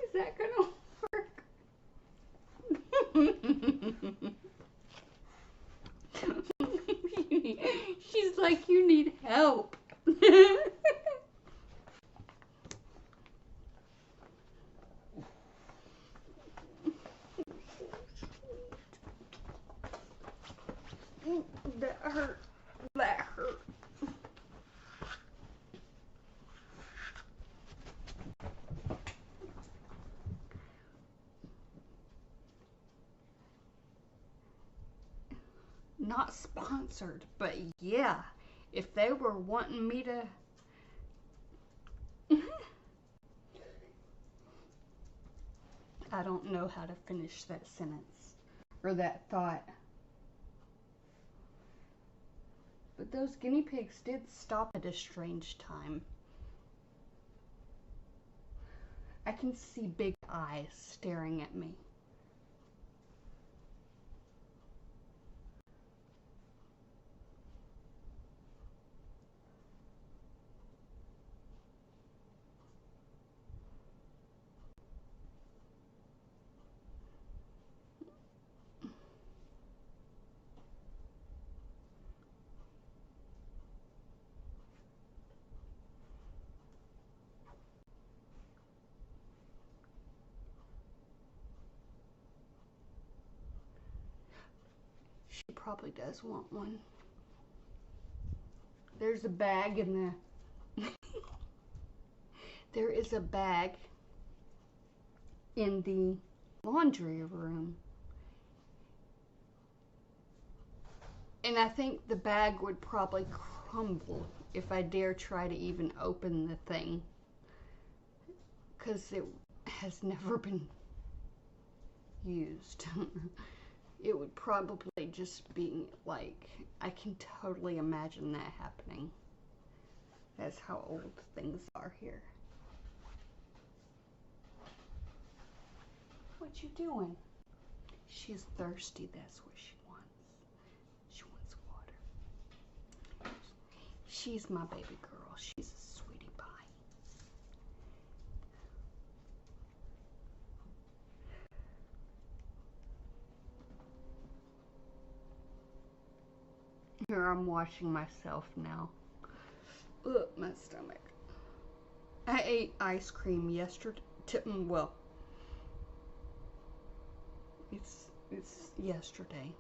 Is that gonna work? She's like, you need help. That hurt. That hurt. Not sponsored, but yeah, if they were wanting me to I don't know how to finish that sentence or that thought. But those guinea pigs did stop at a strange time. I can see big eyes staring at me. She probably does want one. There's a bag in the there is a bag in the laundry room. And I think the bag would probably crumble if I dare try to even open the thing. Because it has never been used. It would probably just be like, I can totally imagine that happening. That's how old things are here. What you doing? She's thirsty, that's what she wants. She wants water. She's my baby girl. She's a sweetie pie. Here, I'm washing myself now. Ugh, my stomach. I ate ice cream yesterday. Well, it's yesterday.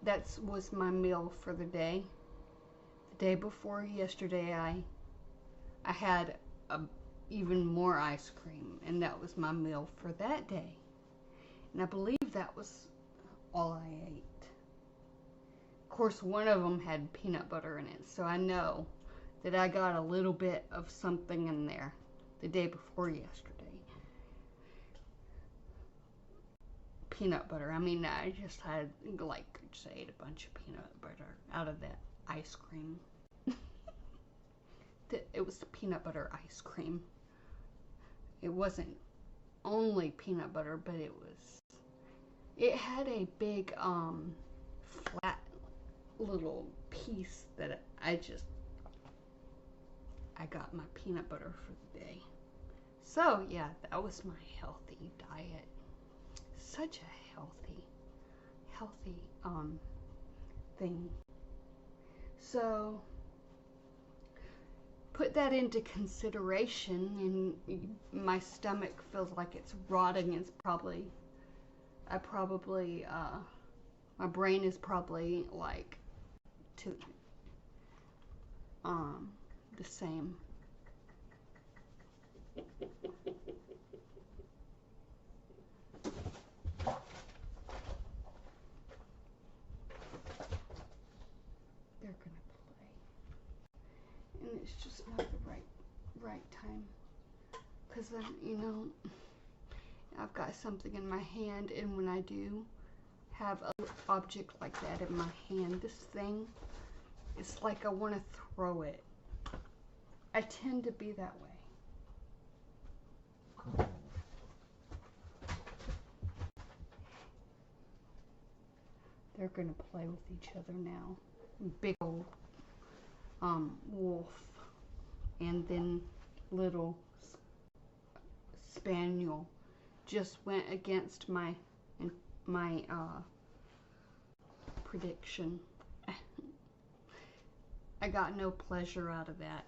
That was my meal for the day. Day before yesterday, I had even more ice cream, and that was my meal for that day. And I believe that was all I ate. Of course, one of them had peanut butter in it, so I know that I got a little bit of something in there the day before yesterday. Peanut butter. I mean, I just had, like, just ate a bunch of peanut butter out of that ice cream. It was the peanut butter ice cream. It wasn't only peanut butter, but it had a big, flat little piece that I got my peanut butter for the day. So, yeah, that was my healthy diet. Such a healthy thing. So put that into consideration, and my stomach feels like it's rotting. It's probably, my brain is probably like the same. They're gonna play, and it's just not the right time, because then, you know, I've got something in my hand, and when I do have an object like that in my hand, this thing, it's like I want to throw it. I tend to be that way. They're gonna play with each other now. Big old wolf, and then little spaniel just went against my prediction. I got no pleasure out of that.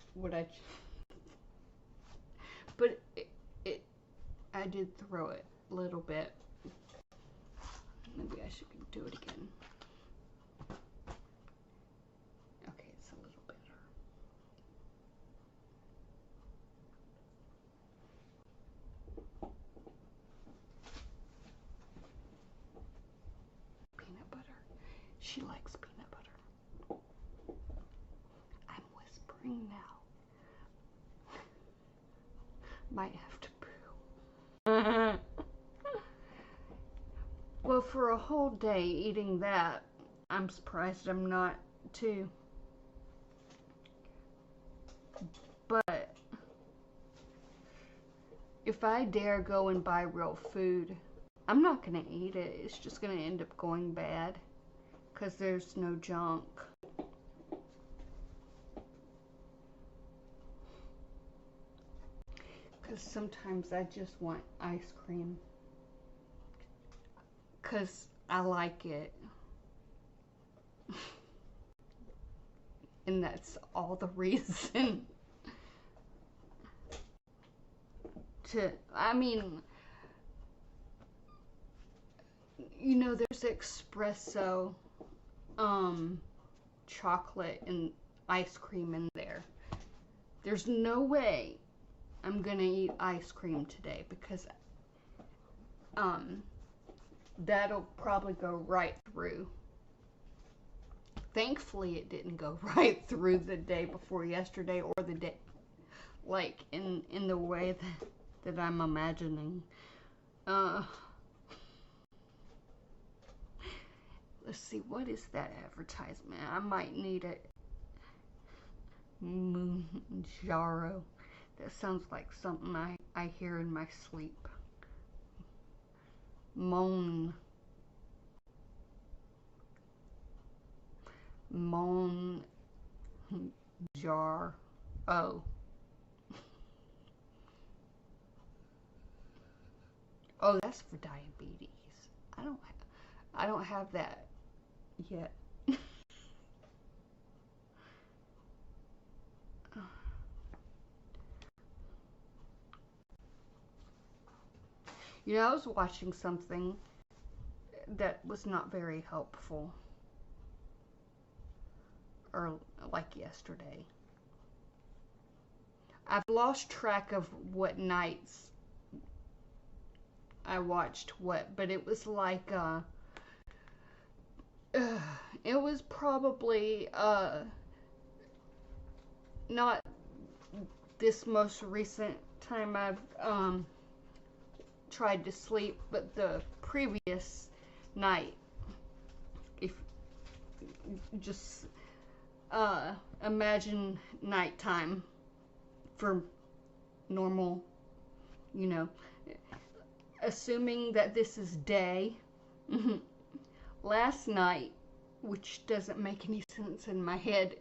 But I did throw it a little bit. Maybe I should do it again. Okay, it's a little better. Peanut butter. She likes peanut butter. I'm whispering now. Might have to poo. Well, for a whole day eating that, I'm surprised I'm not too. But if I dare go and buy real food, I'm not going to eat it. It's just going to end up going bad because there's no junk. Because sometimes I just want ice cream because I like it. And that's all the reason I mean, you know, there's espresso, chocolate and ice cream in there. There's no way I'm gonna eat ice cream today because that'll probably go right through. Thankfully, it didn't go right through the day before yesterday, or the day, like, in the way that I'm imagining. Let's see, what is that advertisement? I might need it. Moonjaro. That sounds like something I hear in my sleep. Moan jar. Oh. Oh, that's for diabetes. I don't have that yet. You know, I was watching something that was not very helpful or like yesterday. I've lost track of what nights I watched what, but it was like it was probably not this most recent time I've tried to sleep, but the previous night. If just imagine nighttime for normal, you know, assuming that this is day. Last night, which doesn't make any sense in my head.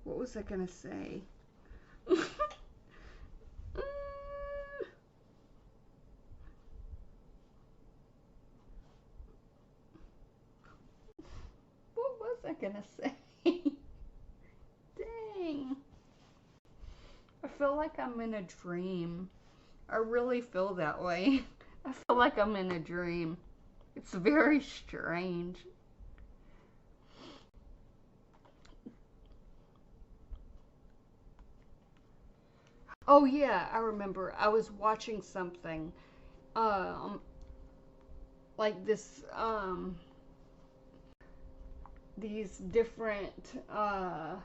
What was I gonna say? What was I gonna say? Dang. I feel like I'm in a dream. I really feel that way. I feel like I'm in a dream. It's very strange. Oh yeah, I remember. I was watching something, um, like this, these different, I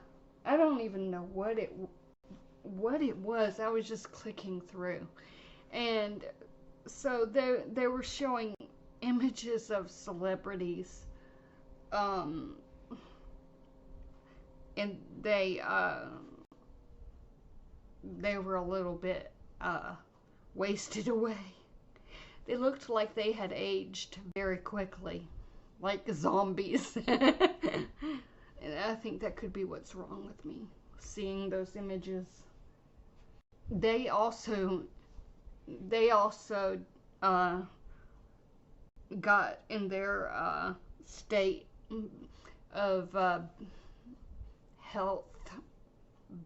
don't even know what it was. I was just clicking through, and so they were showing images of celebrities, um, and they were a little bit wasted away. They looked like they had aged very quickly, like zombies. And I think that could be what's wrong with me, seeing those images. They also they also uh, got in their state of health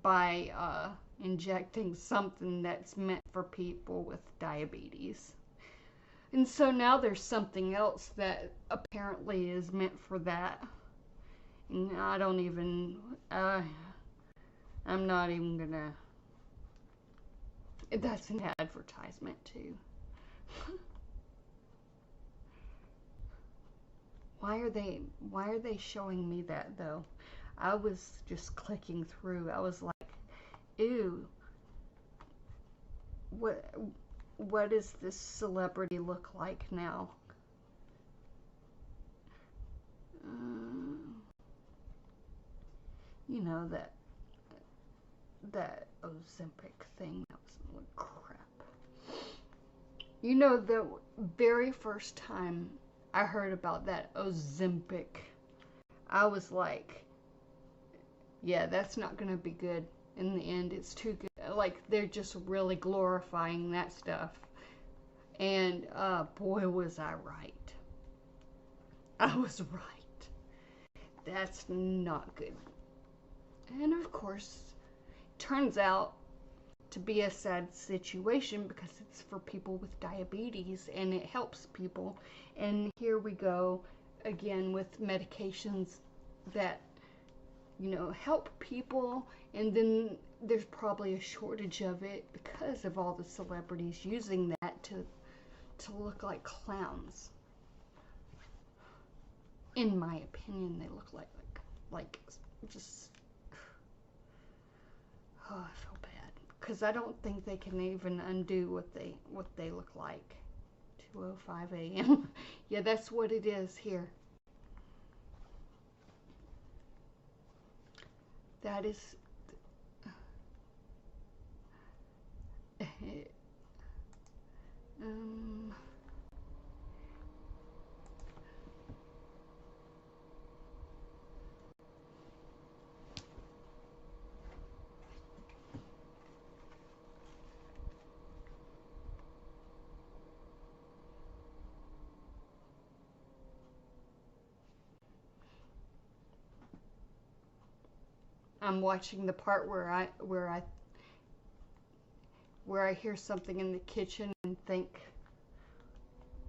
by injecting something that's meant for people with diabetes. And so now there's something else that apparently is meant for that. And I don't even, I'm not even gonna, that's an advertisement too. Why are they showing me that though? I was just clicking through. I was like, ew, what what does this celebrity look like now? Um, you know that Ozempic thing. That was crap. You know, the very first time I heard about that Ozempic, I was like, yeah, that's not gonna be good in the end. It's too good. Like, they're just really glorifying that stuff. And boy, was I right. I was right. That's not good. And of course, turns out to be a sad situation because it's for people with diabetes and it helps people. And here we go again with medications that, you know, help people, and then there's probably a shortage of it because of all the celebrities using that to look like clowns. In my opinion, they look like just, oh, I feel bad because I don't think they can even undo what they look like. 2:05 a.m. Yeah, that's what it is here. That is um I'm watching the part where I hear something in the kitchen and think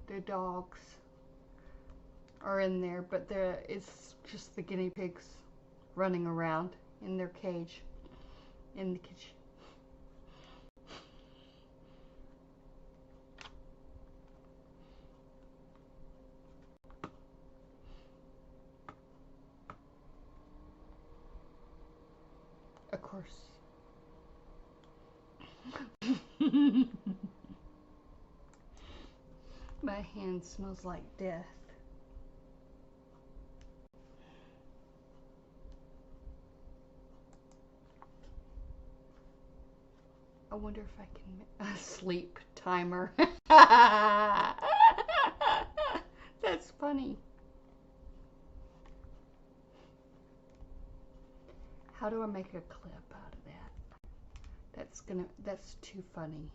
the dogs are in there, but it's just the guinea pigs running around in their cage in the kitchen. Of course. My hand smells like death. I wonder if I can make a sleep timer. That's funny. How do I make a clip out of that? That's too funny,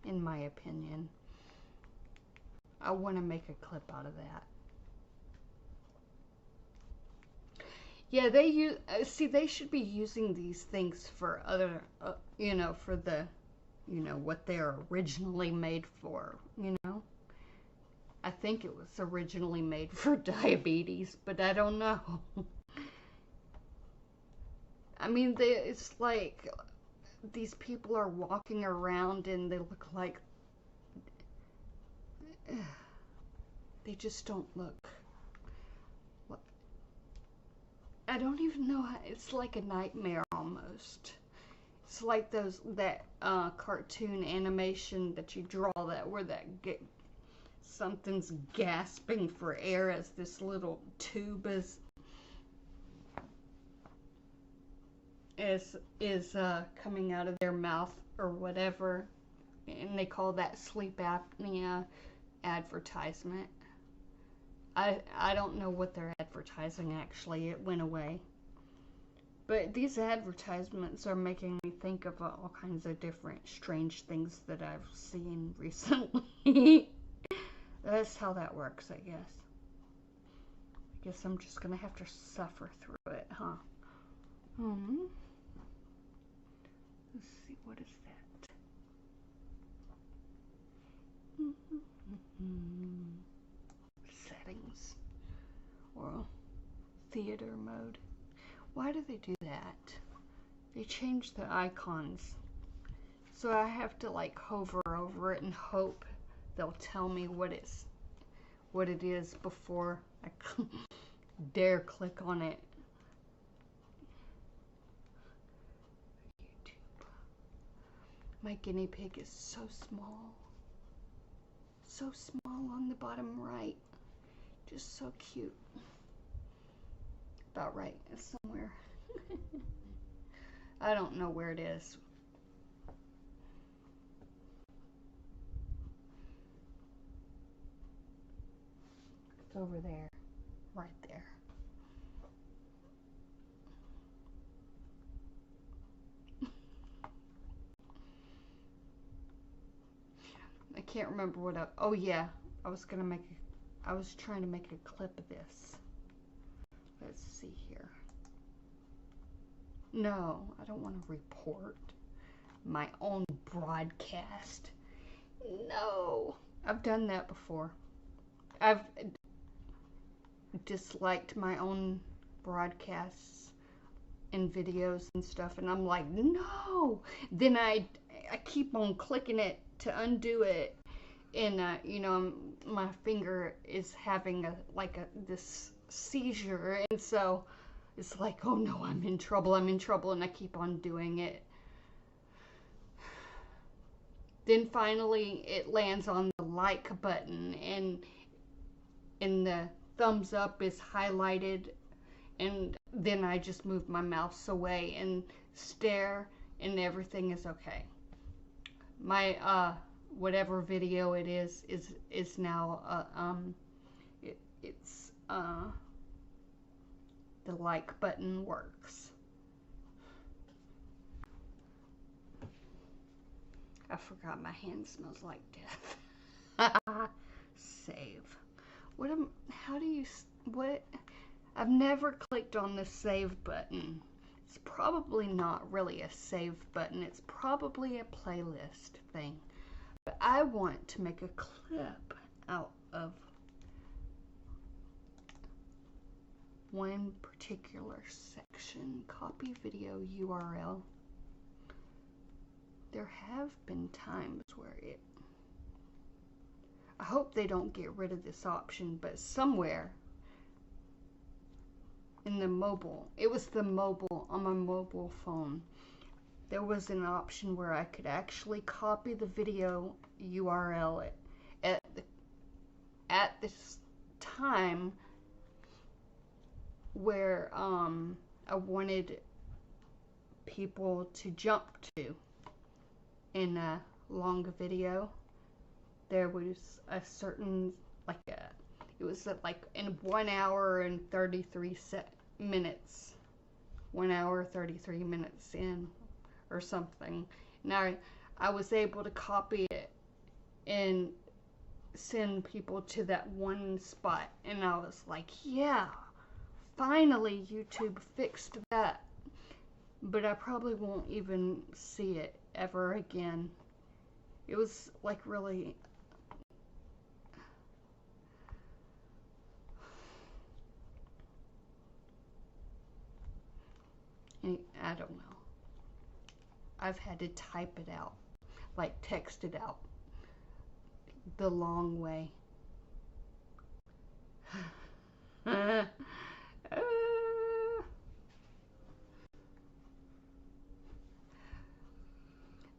in my opinion. I want to make a clip out of that. Yeah, they should be using these things for other, for the, what they're originally made for, I think it was originally made for diabetes, but I don't know. I mean, it's like these people are walking around and they look like they just don't look. I don't even know how, it's like a nightmare almost. It's like that cartoon animation that you draw where something's gasping for air as this little tube is coming out of their mouth or whatever, and they call that sleep apnea advertisement. I don't know what they're advertising actually. It went away. But these advertisements are making me think of all kinds of different strange things that I've seen recently. That's how that works, I guess. I guess I'm just gonna have to suffer through it, huh? Let's see, what is that? Settings. Or theater mode. Why do they do that? They change the icons. So I have to like hover over it and hope they'll tell me what it is before I dare click on it. YouTube. My guinea pig is so small. So small on the bottom right. Just so cute. About right somewhere. I don't know where it is. It's over there. Right there. I can't remember what oh yeah, I was trying to make a clip of this. Let's see here. No, I don't want to report my own broadcast. No, I've done that before. I've disliked my own broadcasts and videos and stuff, and I'm like, no. Then I keep on clicking it to undo it, and my finger is having this seizure, and so it's like, oh no, I'm in trouble, and I keep on doing it. Then finally it lands on the like button, and the thumbs up is highlighted, and then I just move my mouse away and stare, and everything is okay. My whatever video it is now the like button works. I forgot my hand smells like death. Save. I've never clicked on the save button. It's probably not really a save button. It's probably a playlist thing. But I want to make a clip out of one particular section, copy video URL. There have been times where I hope they don't get rid of this option, but somewhere in the mobile, it was the mobile, on my mobile phone, there was an option where I could actually copy the video URL at this time where I wanted people to jump to in a long video. There was a certain, it was like in 1 hour and 33 minutes, 1 hour 33 minutes in or something. Now I was able to copy it and send people to that one spot, and I was like, yeah, finally YouTube fixed that. But I probably won't even see it ever again. It was like really, I don't know. I've had to type it out, like text it out the long way.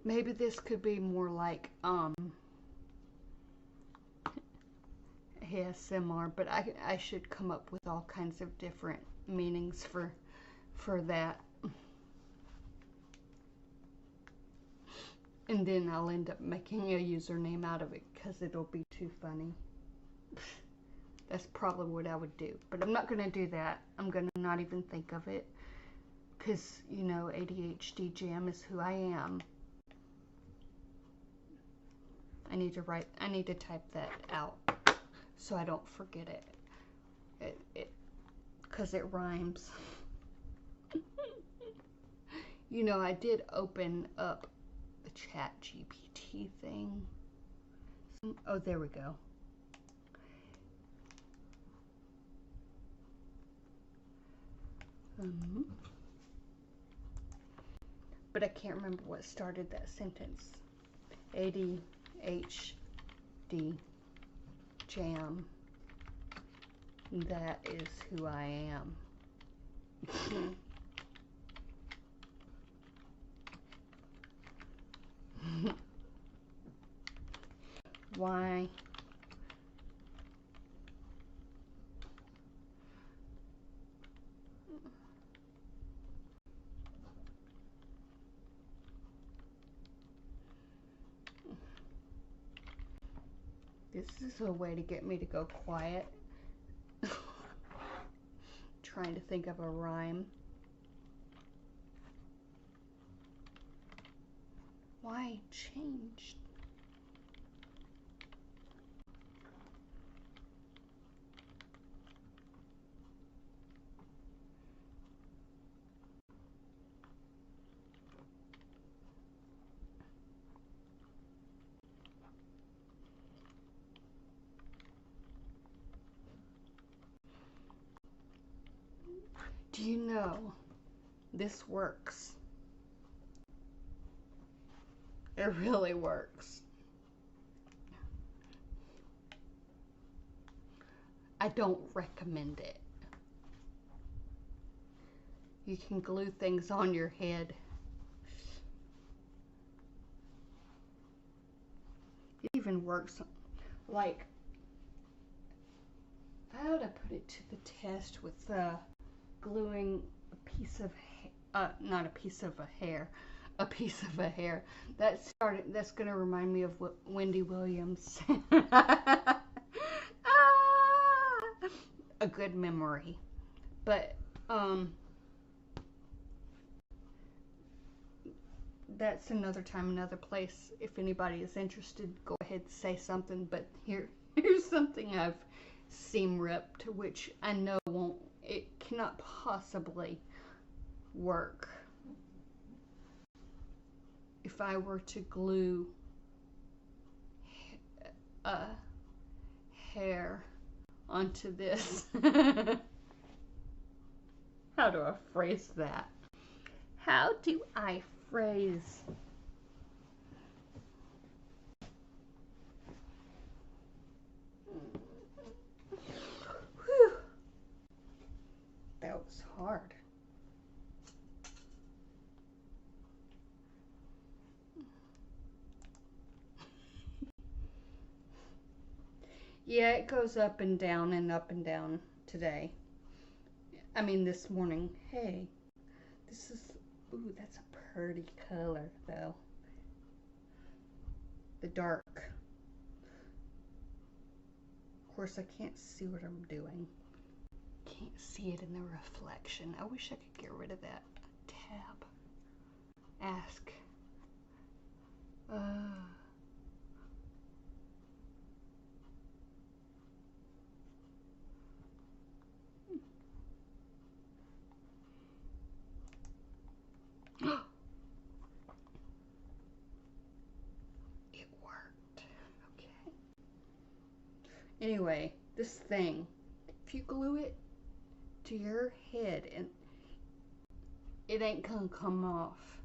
Maybe this could be more like ASMR, but I should come up with all kinds of different meanings for that. And then I'll end up making a username out of it because it'll be too funny. That's probably what I would do. But I'm not going to do that. I'm going to not even think of it. Because, you know, adhdjam is who I am. I need to type that out so I don't forget it. Because it rhymes. You know, I did open up the ChatGPT thing. Oh, there we go. But I can't remember what started that sentence. ADHD jam. That is who I am. Why? This is a way to get me to go quiet. Trying to think of a rhyme. Why changed? Do you know this works? It really works. I don't recommend it. You can glue things on your head. It even works like, I ought to put it to the test with gluing a piece of not a piece of a hair, a piece of a hair. That's gonna remind me of Wendy Williams. A good memory. But that's another time, another place. If anybody is interested, go ahead and say something. But here's something I've seam ripped, which I know it cannot possibly work if I were to glue hair onto this. How do I phrase that? How do I phrase? Whew. That was hard. Yeah, it goes up and down today. I mean, this morning. Hey, this is, ooh, that's a pretty color, though. The dark. Of course, I can't see what I'm doing. Can't see it in the reflection. I wish I could get rid of that tab. Ask. It worked. Okay. Anyway, this thing, if you glue it to your head, and it ain't gonna come off.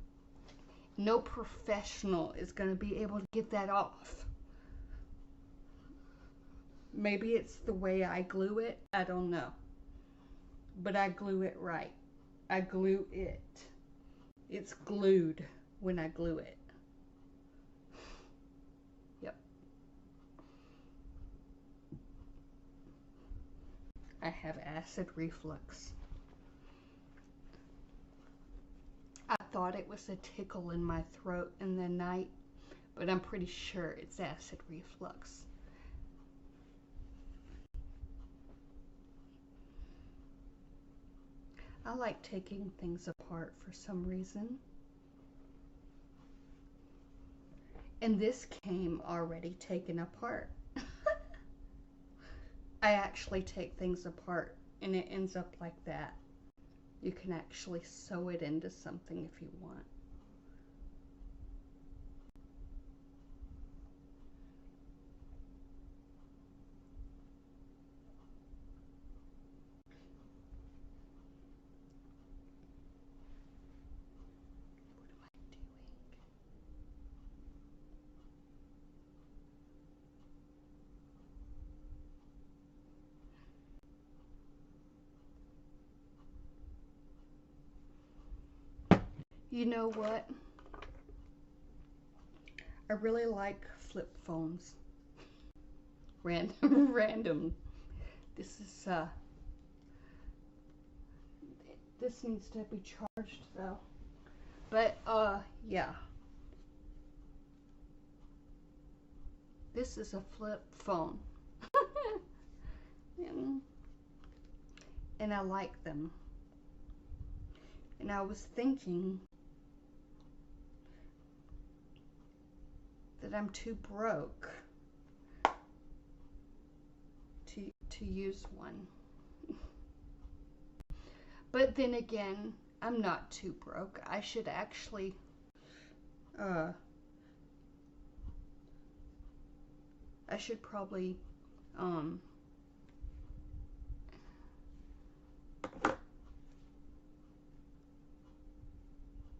No professional is gonna be able to get that off. Maybe it's the way I glue it. I don't know. But I glue it right. I glue it. It's glued when I glue it. Yep. I have acid reflux. I thought it was a tickle in my throat in the night, but I'm pretty sure it's acid reflux. I like taking things apart for some reason. And this came already taken apart. I actually take things apart and it ends up like that. You can actually sew it into something if you want. You know what? I really like flip phones. Random. This is this needs to be charged though. But yeah. This is a flip phone. And I like them. And I was thinking that I'm too broke to use one. But then again, I'm not too broke. I should actually I should probably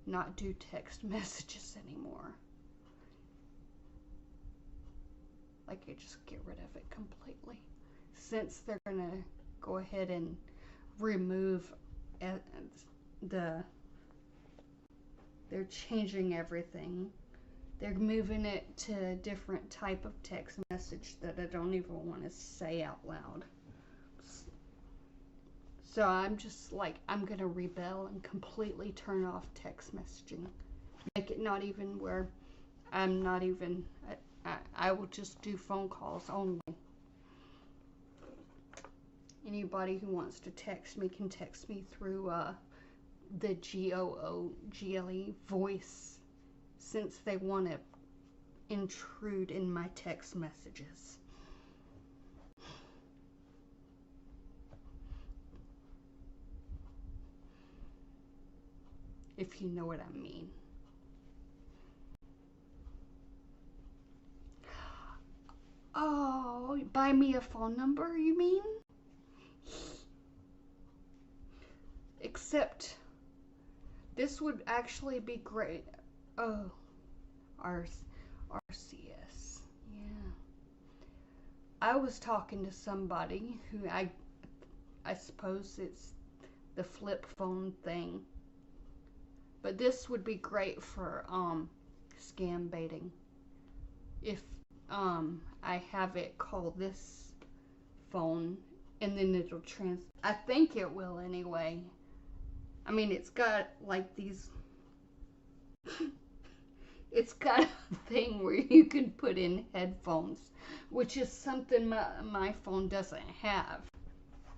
not do text messages anymore. Like, I just get rid of it completely. Since they're gonna go ahead and remove they're changing everything. They're moving it to a different type of text message that I don't even want to say out loud. So I'm just like, I'm gonna rebel and completely turn off text messaging. Make it not even where I'm not even, I will just do phone calls only. Anybody who wants to text me can text me through the GOOGLE voice, since they want to intrude in my text messages. If you know what I mean. Oh, buy me a phone number, you mean? except this would actually be great. Oh, RCS. Yeah. I was talking to somebody who I suppose it's the flip phone thing. But this would be great for scam baiting. If I have it call this phone and then it'll I think it will anyway. I mean, it's got like these it's got a thing where you can put in headphones, which is something my phone doesn't have.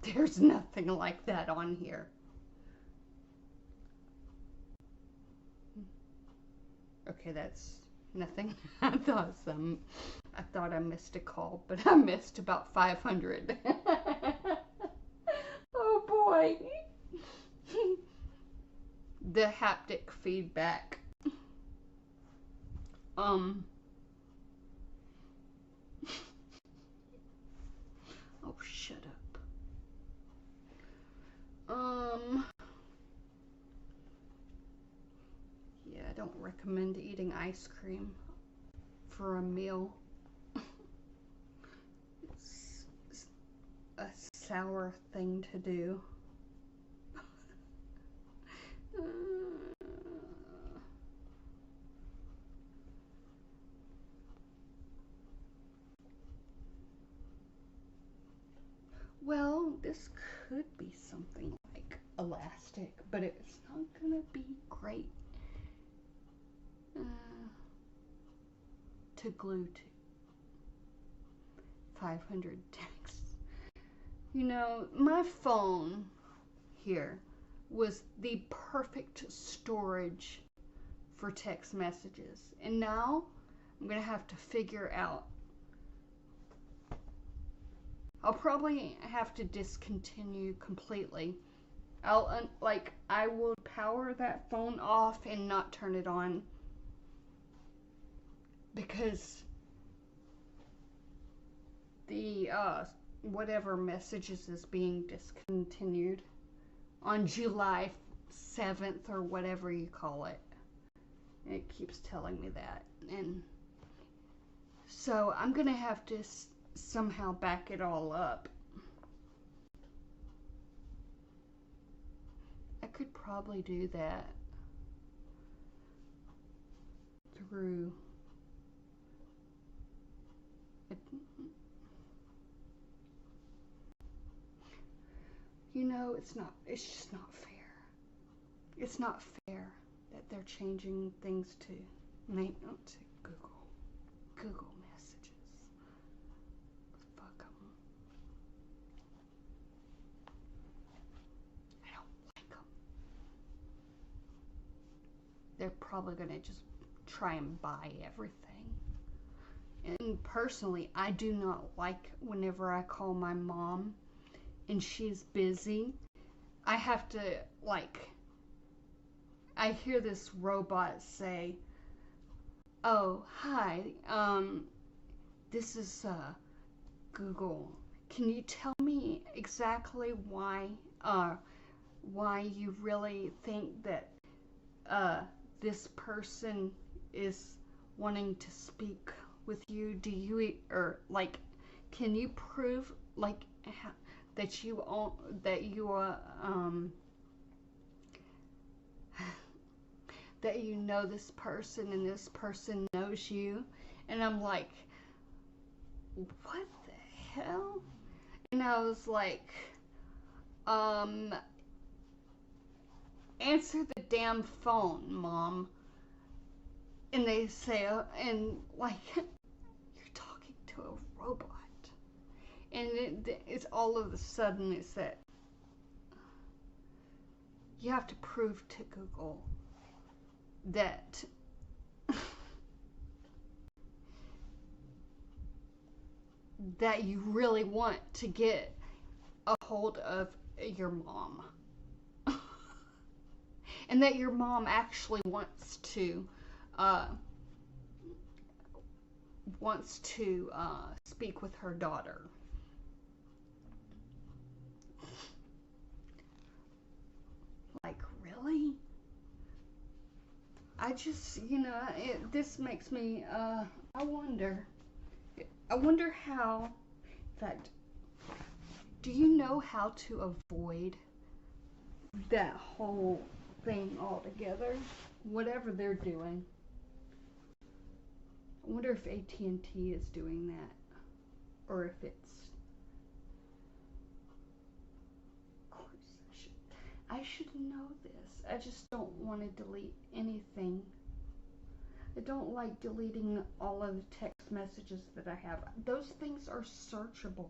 There's nothing like that on here. Okay, that's nothing. I thought I missed a call, but I missed about 500. Oh boy. The haptic feedback. Oh, shut up. Yeah, I don't recommend eating ice cream for a meal. It's a sour thing to do. Well, this could be something like elastic, but it's not gonna be great to glue to. 500 texts. You know, my phone here was the perfect storage for text messages, and now I'm gonna have to figure out. I'll probably have to discontinue completely. I will power that phone off and not turn it on, because the whatever messages is being discontinued on July 7th or whatever you call it. It keeps telling me that, and so I'm gonna have to somehow back it all up. I could probably do that through you know, it's just not fair. It's not fair that they're changing things to Google messages. Fuck them. I don't like them. They're probably gonna just try and buy everything. And personally, I do not like whenever I call my mom and she's busy. I have to, I hear this robot say, "Oh, hi, this is Google. Can you tell me exactly why you really think that this person is wanting to speak with you? Do you, or can you prove that you that you know this person and this person knows you?" And I'm like, what the hell? And I was like, answer the damn phone, Mom. And they say, and you're talking to a robot. And it's all of a sudden it's that you have to prove to Google that that you really want to get a hold of your mom. And that your mom actually wants to speak with her daughter. I just, this makes me, I wonder. I wonder how, in fact, do you know how to avoid that whole thing altogether? Whatever they're doing. I wonder if AT&T is doing that, or if it's. Of course, I should know this. I just don't want to delete anything. I don't like deleting all of the text messages that I have. Those things are searchable.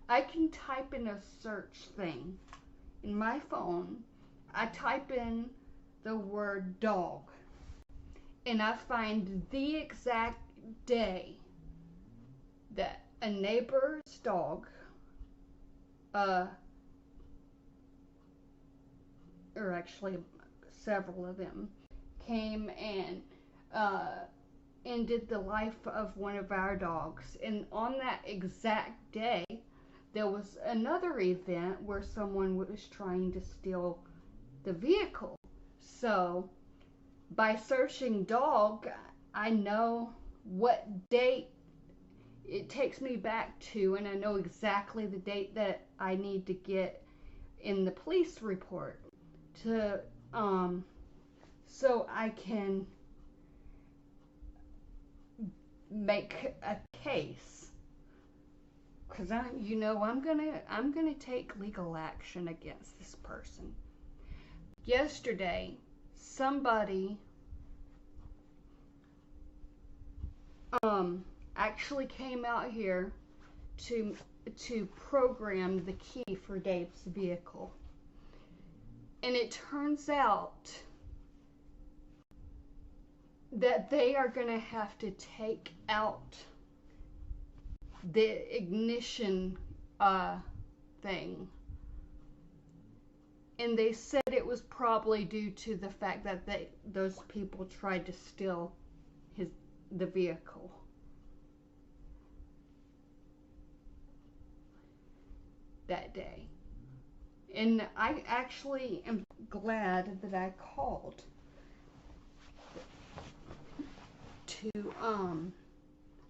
I can type in a search thing in my phone. I type in the word dog, and I find the exact day that a neighbor's dog, or actually several of them, came and ended the life of one of our dogs. And on that exact day, there was another event where someone was trying to steal the vehicle. So by searching dog, I know what date it takes me back to, and I know exactly the date that I need to get in the police report to so I can make a case, because I'm gonna take legal action against this person. Yesterday, somebody actually came out here to program the key for Dave's vehicle, and it turns out that they are going to have to take out the ignition thing. And they said it was probably due to the fact that those people tried to steal the vehicle. That day. And I actually am glad that I called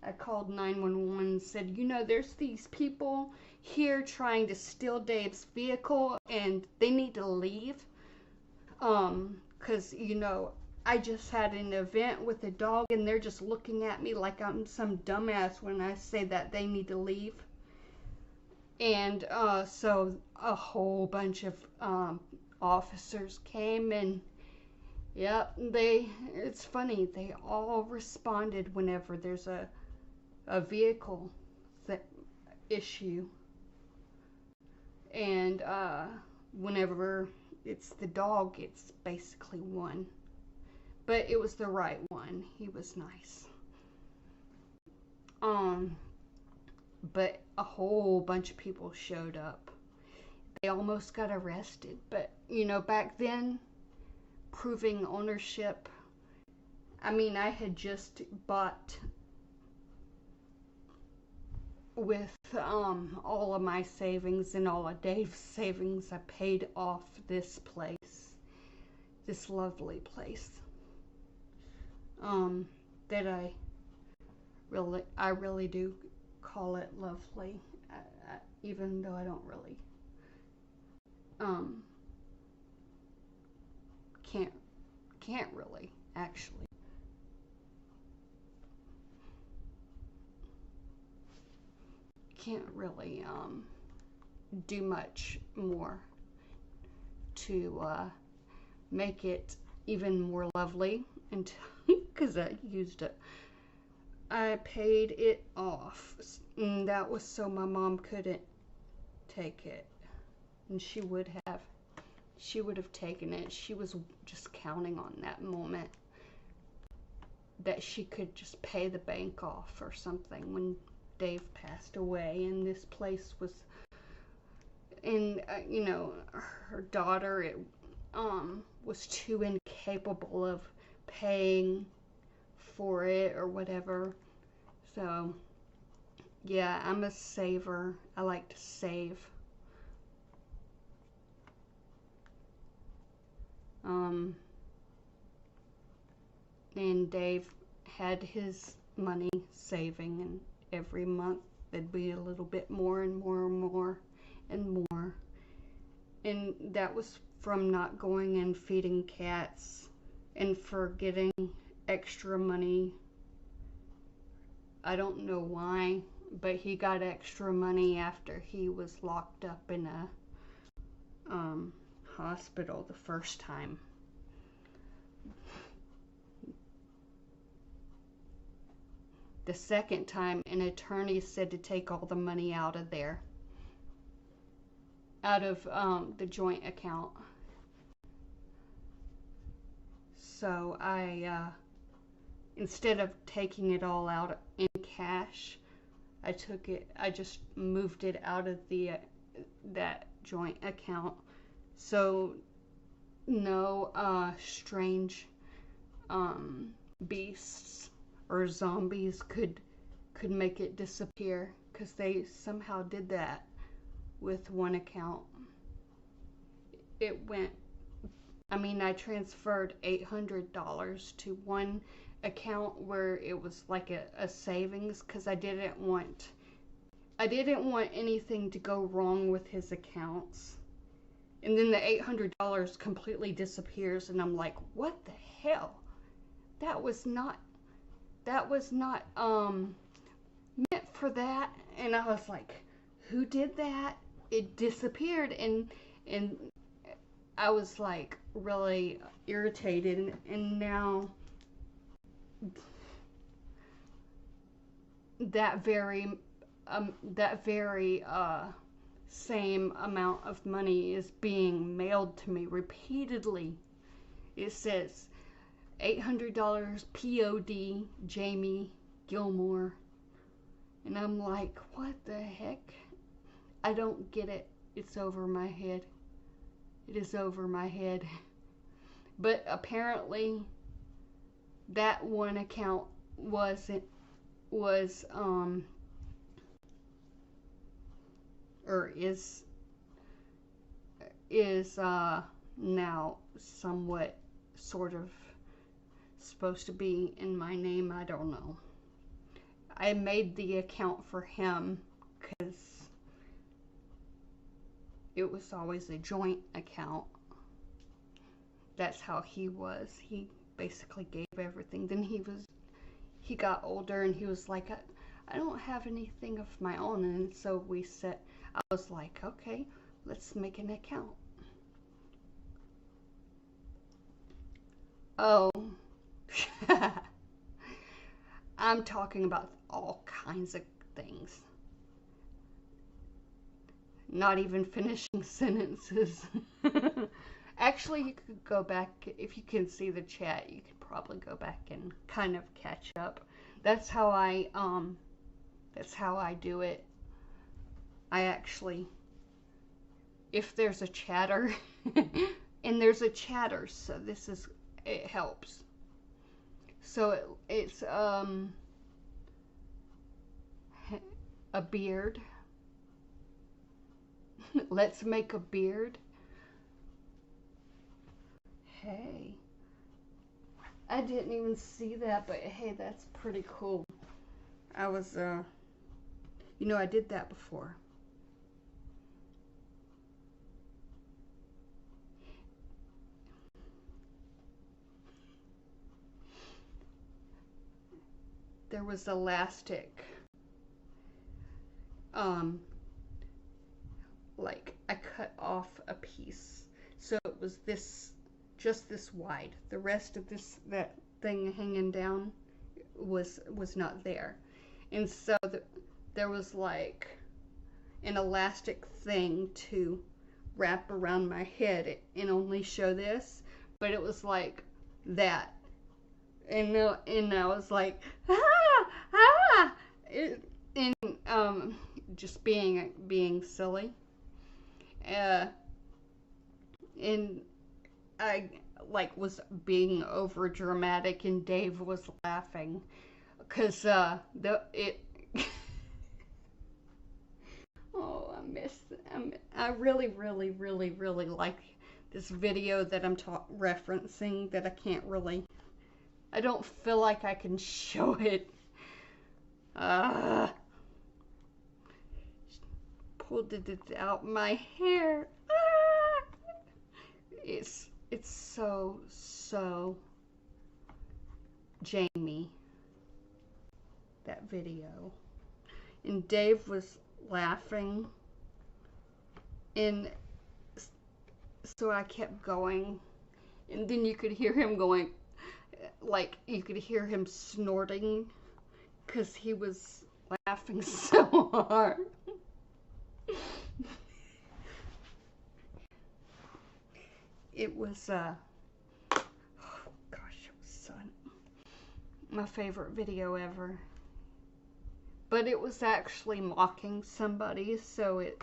I called 911 and said, there's these people here trying to steal Dave's vehicle and they need to leave. Because, I just had an event with a dog and they're just looking at me like I'm some dumbass when I say that they need to leave. And so a whole bunch of officers came, and yep, it's funny, they all responded whenever there's a vehicle issue. And whenever it's the dog, it's basically one. But it was the right one. He was nice. But a whole bunch of people showed up. They almost got arrested. But, back then, proving ownership, I had just bought with all of my savings and all of Dave's savings. I paid off this place, this lovely place, that I really do call it lovely, even though I don't really can't really actually do much more to make it even more lovely, until because I paid it off, and that was so my mom couldn't take it, and she would have taken it. She was just counting on that moment that she could just pay the bank off or something when Dave passed away. And this place was, and her daughter was too incapable of paying for it or whatever. So yeah, I'm a saver. I like to save. and Dave had his money saving, and every month there'd be a little bit more and more and more and more. And that was from not going and feeding cats and for getting extra money. I don't know why, but he got extra money after he was locked up in a hospital the first time. The second time, an attorney said to take all the money out of there, out of the joint account. So I, instead of taking it all out in cash, I just moved it out of that joint account. So no strange beasts or zombies could make it disappear, because they somehow did that with one account. It went, I transferred $800 to one account where it was like a savings, because I didn't want anything to go wrong with his accounts. And then the $800 completely disappears, and I'm like, what the hell? That was not meant for that. And I was like, who did that? It disappeared, and I was like really irritated. And now that very same amount of money is being mailed to me repeatedly. It says $800 POD Jamie Gilmore, and I'm like, what the heck? I don't get it. It's over my head. It is over my head. But apparently that one account was now somewhat sort of supposed to be in my name. I don't know. I made the account for him because it was always a joint account. That's how he was. He basically gave everything. Then he got older, and he was like, I don't have anything of my own. And so I was like, okay, let's make an account. Oh, I'm talking about all kinds of things. Not even finishing sentences. Actually, you could go back, if you can see the chat, you could probably go back and kind of catch up. That's how I do it. I actually, if there's a chatter, and there's a chatter, so it helps. So it's a beard. Let's make a beard. Hey, I didn't even see that, but hey, that's pretty cool. I was, I did that before. There was elastic. Like I cut off a piece, so it was just this wide. The rest of that thing hanging down was not there, and so there was like an elastic thing to wrap around my head and only show this, but it was like that, and I was like, just being silly. And I was being over dramatic, and Dave was laughing because oh, I really like this video that I'm referencing, that I can't really I don't feel like I can show it. Uh, pulled it out my hair. It's so Jamie, that video. And Dave was laughing, and so I kept going, and then you could hear him going, like you could hear him snorting because he was laughing so hard. It was oh gosh, it was my favorite video ever. But it was actually mocking somebody, so it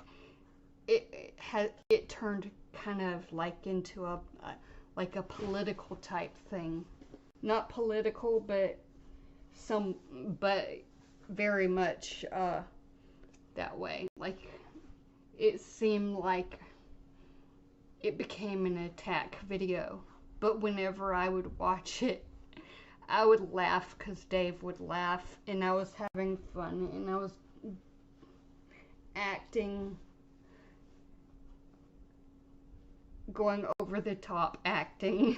turned kind of like into a like a political type thing. Not political, but very much that way. Like it seemed like it became an attack video. But whenever I would watch it, I would laugh because Dave would laugh, and I was having fun, and I was acting, going over the top acting.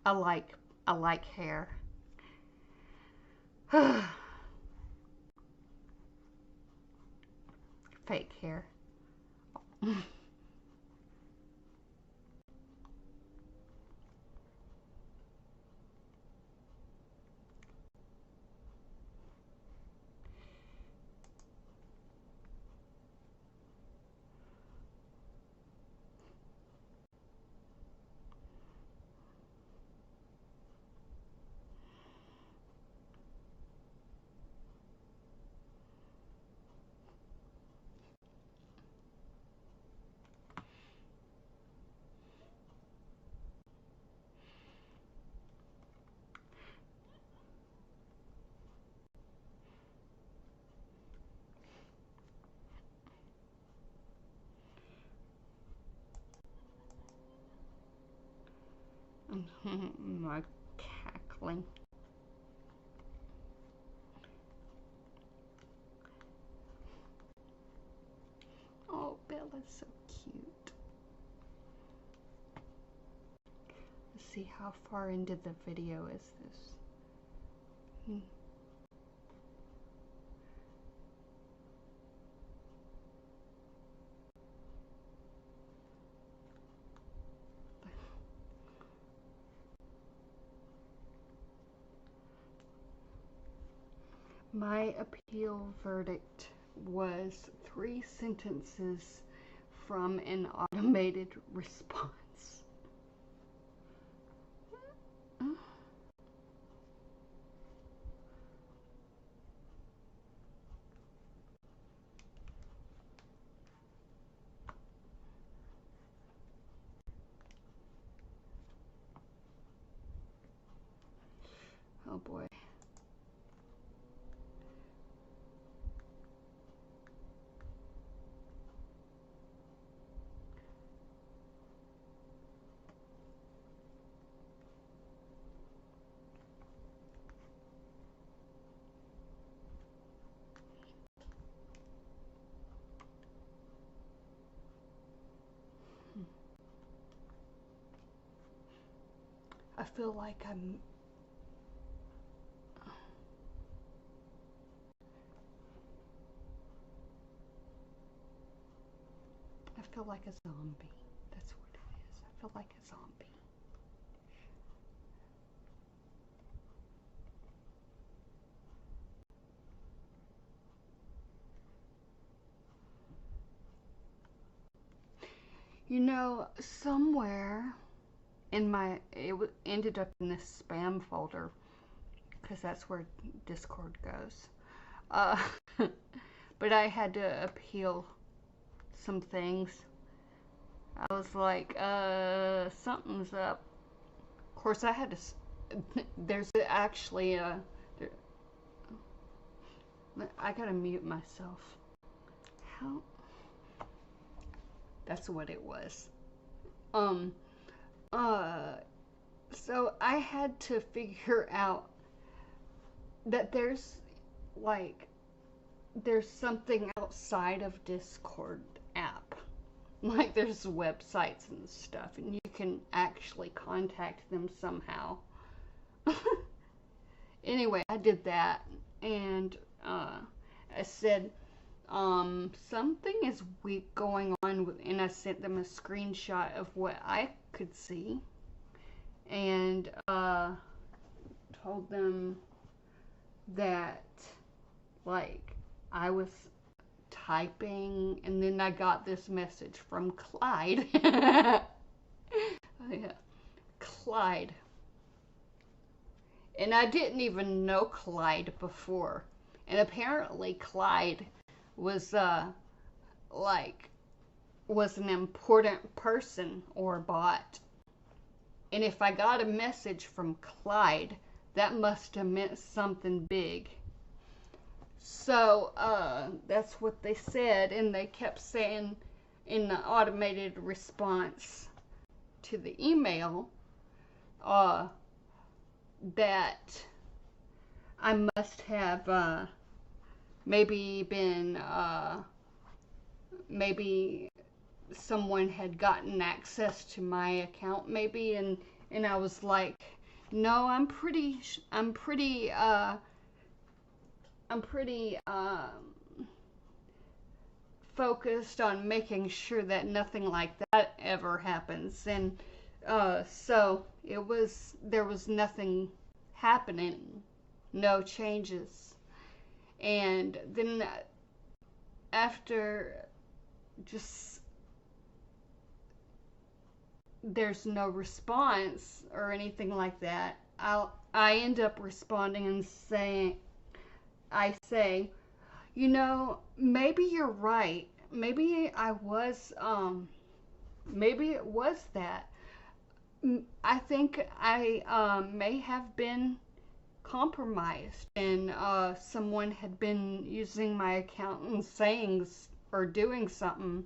I like hair. Fake hair. My cackling. Oh, Bella's so cute. Let's see, how far into the video is this? My appeal verdict was 3 sentences from an automated response. Oh boy. I feel like I feel like a zombie. That's what it is. I feel like a zombie. You know, somewhere in ended up in this spam folder because that's where Discord goes. Uh, but I had to appeal some things. I was like, something's up. Of course, I had to. There's actually a. I gotta mute myself. How? That's what it was. Um, so I had to figure out that there's something outside of Discord app. Like there's websites and stuff, and you can actually contact them somehow. Anyway, I did that, and I said, something is weak going on, and I sent them a screenshot of what I could see, and told them that, like, I was typing, and then I got this message from Clyde. Oh, yeah. Clyde. And I didn't even know Clyde before. And apparently Clyde was was an important person or bot. And if I got a message from Clyde, that must have meant something big. So that's what they said, and they kept saying in the automated response to the email that I must have maybe been maybe someone had gotten access to my account, maybe, and I was like, no, I'm pretty focused on making sure that nothing like that ever happens. And so there was nothing happening, no changes. And then after just there's no response or anything like that, I end up responding and I say, you know, maybe you're right. Maybe maybe it was that. I think I may have been compromised, and someone had been using my account and saying or doing something,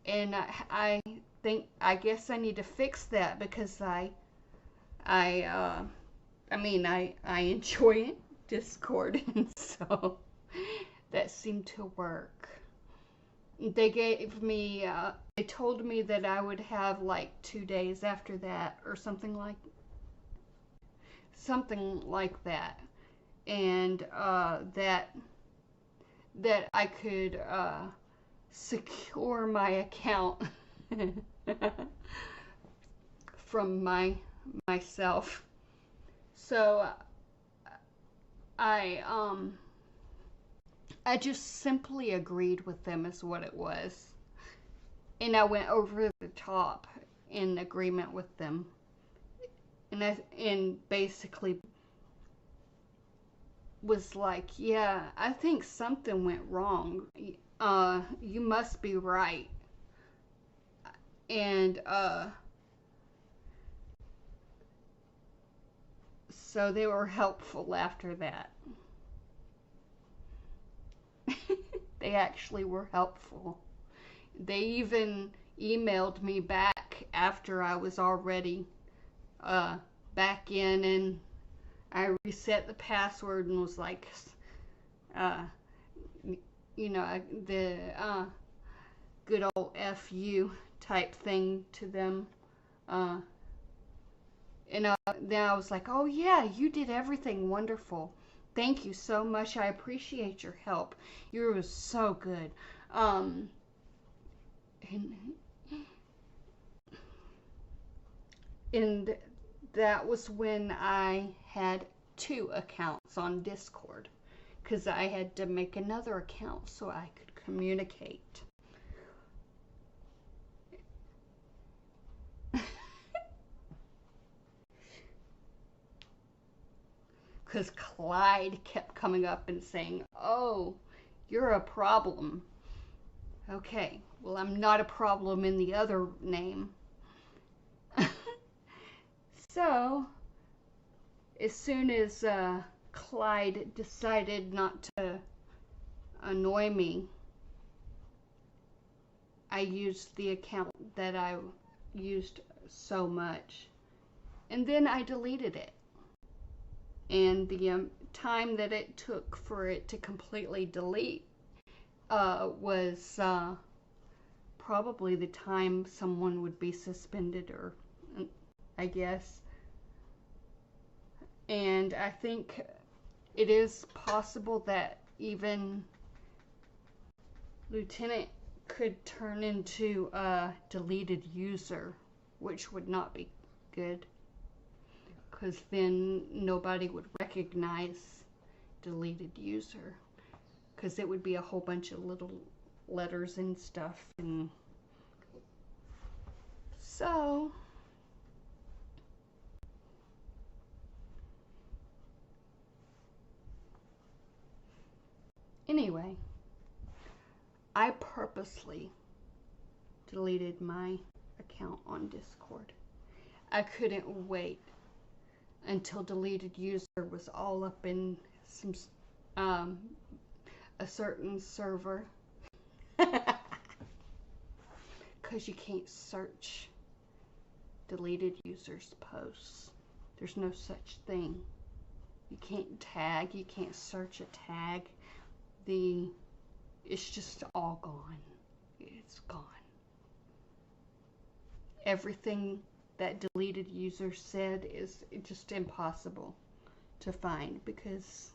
and I guess I need to fix that, because I enjoy Discord, and so that seemed to work. They gave me, they told me that I would have like 2 days after that, or something like that, and that I could secure my account from myself. So I just simply agreed with them, is what it was. And I went over the top in agreement with them. And basically was like, yeah, I think something went wrong. You must be right. And so they were helpful after that. They actually were helpful. They even emailed me back after I was already back in, and I reset the password and was like, you know, the good old FU type thing to them. And then I was like, oh yeah, you did everything wonderful. Thank you so much. I appreciate your help. You were so good. And that was when I had 2 accounts on Discord, because I had to make another account so I could communicate. Because Clyde kept coming up and saying, oh, you're a problem. Okay, well, I'm not a problem in the other name. So, as soon as Clyde decided not to annoy me, I used the account that I used so much, and then I deleted it. And the time that it took for it to completely delete was probably the time someone would be suspended, or I guess. And I think it is possible that even Lieutenant could turn into a deleted user, which would not be good, because then nobody would recognize deleted user, because it would be a whole bunch of little letters and stuff. And so anyway, I purposely deleted my account on Discord. I couldn't wait until deleted user was all up in some a certain server, because you can't search deleted users posts. There's no such thing. You can't tag, you can't search a tag. It's just all gone. It's gone. Everything that deleted user said is just impossible to find, because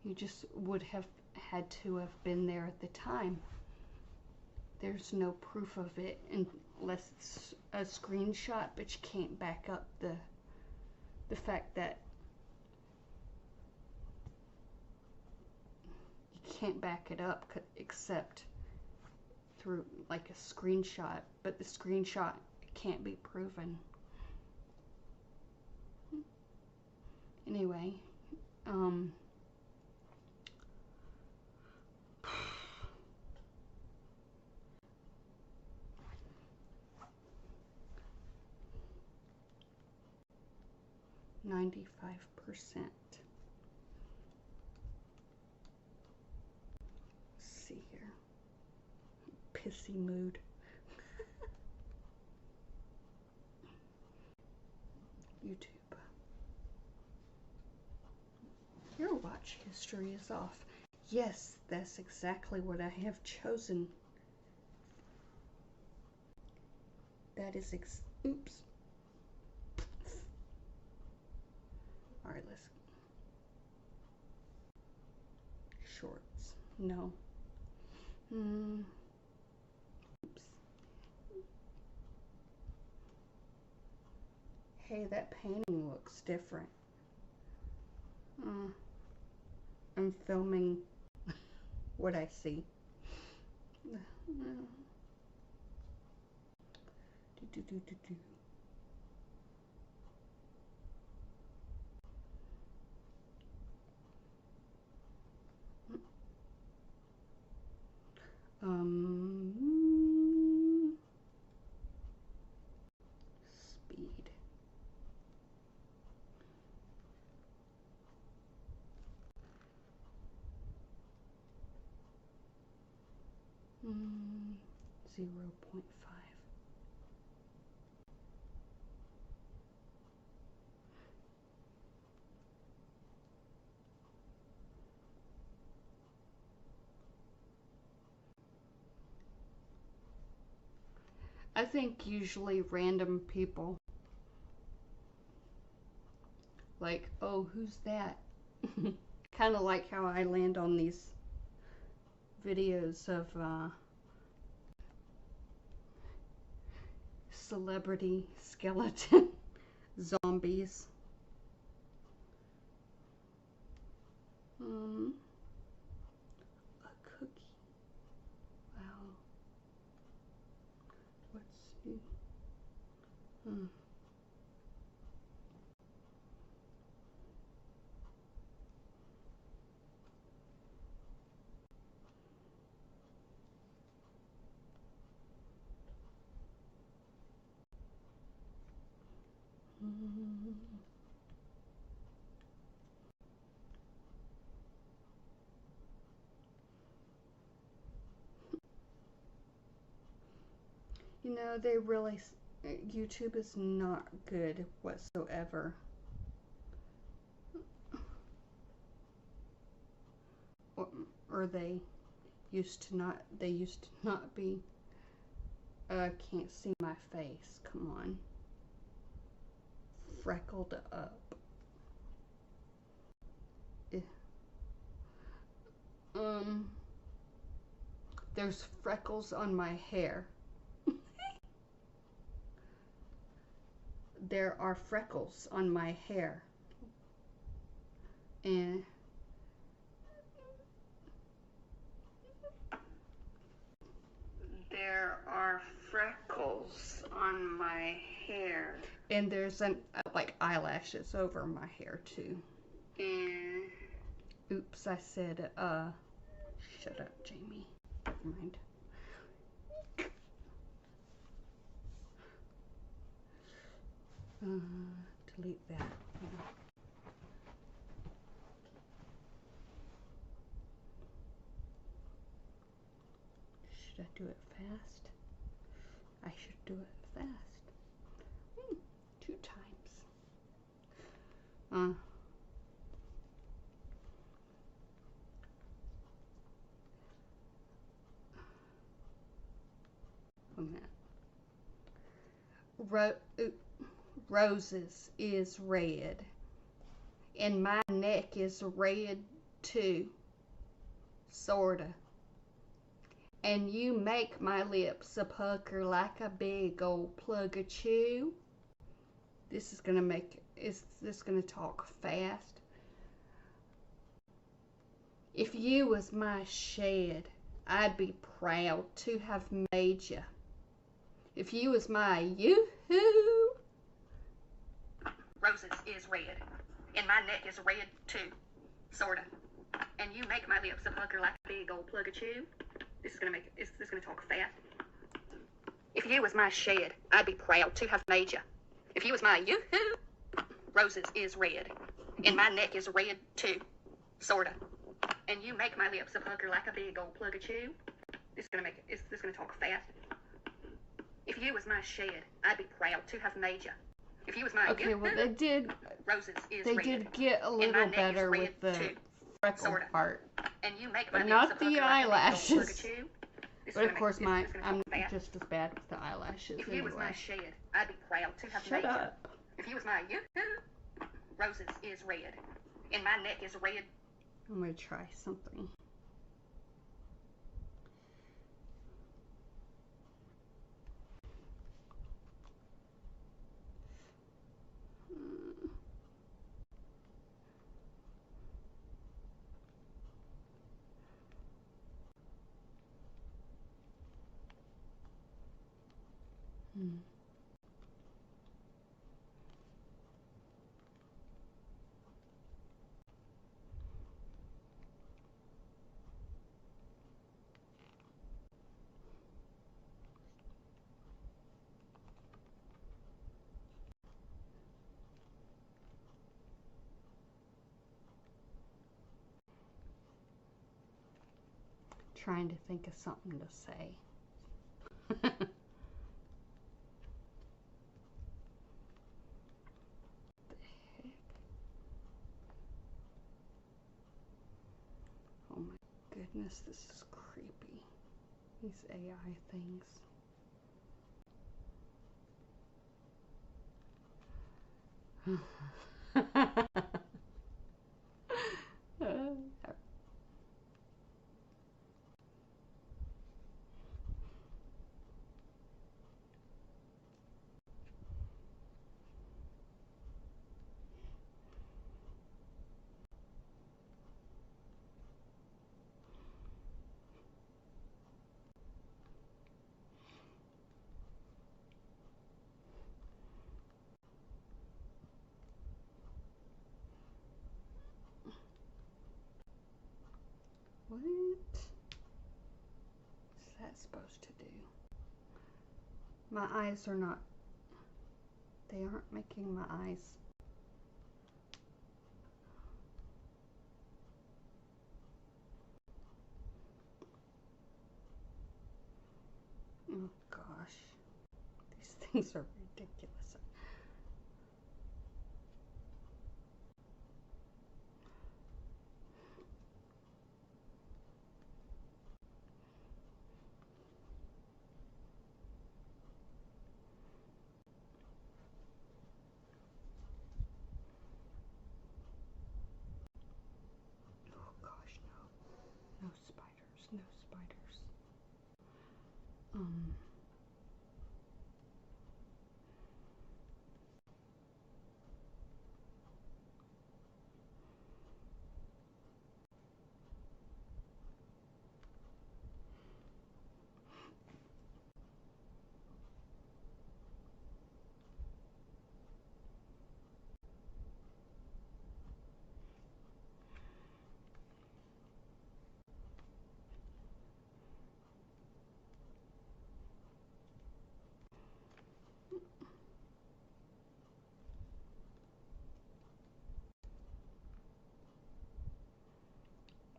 you just would have had to have been there at the time. There's no proof of it unless it's a screenshot, but you can't back up the fact that you can't back it up except through like a screenshot, but the screenshot can't be proven. Anyway, 95%. Let's see here. Pissy mood. YouTube. Your watch history is off. Yes, that's exactly what I have chosen. That is oops. Alright, let's... Shorts. No. Oops. Hey, that painting looks different. I'm filming what I see. Speed. Mm, 0.5. I think usually random people, like, oh, who's that? Kind of like how I land on these videos of celebrity skeleton zombies. A cookie. Wow. What's new? You know, they really, YouTube is not good whatsoever. Or they used to not be. Can't see my face. Come on. Freckled up. There's freckles on my hair. There are freckles on my hair. And there are freckles on my hair. And there's like eyelashes over my hair too. And oops, I said shut up, Jamie. Never mind. Delete that. Should I do it fast? I should do it fast. 2 times. A minute. Roses is red. And my neck is red too. Sorta. And you make my lips a pucker like a big old plug of chew. This is gonna make, is this gonna talk fast? If you was my shed, I'd be proud to have made you. If you was my yoo-hoo. Roses is red, and my neck is red too, sorta. And you make my lips a pucker like a big old plug of chew. This is gonna talk fast? If you was my shed, I'd be proud to have made you. If you was my yoo-hoo. Roses is red, and my neck is red too, sorta. And you make my lips a pucker like a big old plug of chew. Is this gonna talk fast? If you was my shed, I'd be proud to have made you. If you was my well, they did. Roses is red. They did get a little better with the freckle part. And you make my lips not the eyelashes. But of course, I'm just as bad with the eyelashes. If you was my shed, I'd be proud to have made you. If you was my roses is red, and my neck is red. I'm gonna try something. Trying to think of something to say. Oh my goodness, this is creepy. These AI things. What is that supposed to do? My eyes are not, they aren't making my eyes. Oh gosh. sounds so ridiculous. Oh gosh, no. No spiders, no spiders.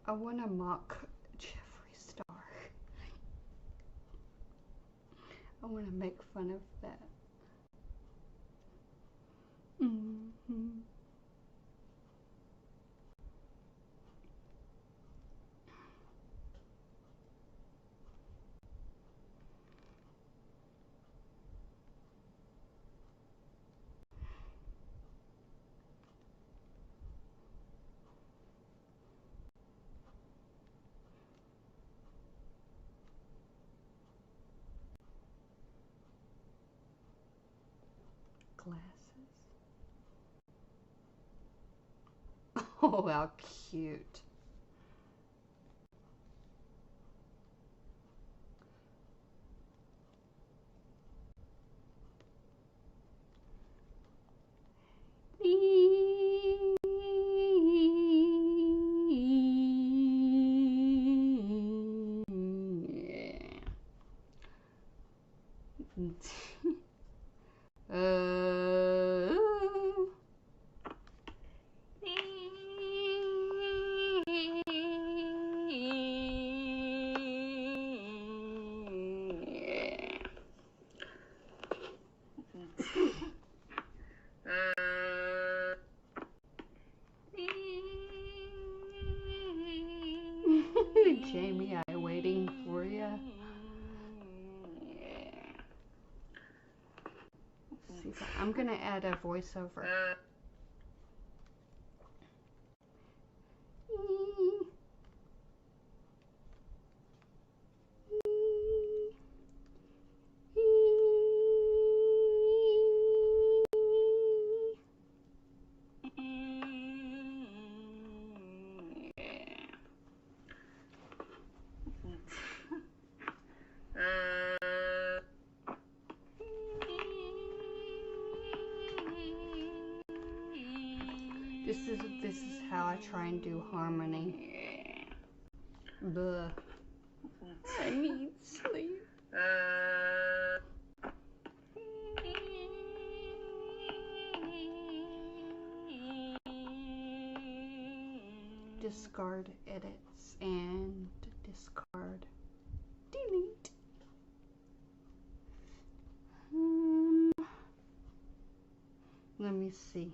I want to mock Jeffree Star. I want to make fun of that. Glasses. Oh, how cute. Jamie, I'm waiting for you. See, I'm gonna add a voiceover. This is how I try and do harmony. Bleh. I need sleep. Discard edits and discard delete. Let me see.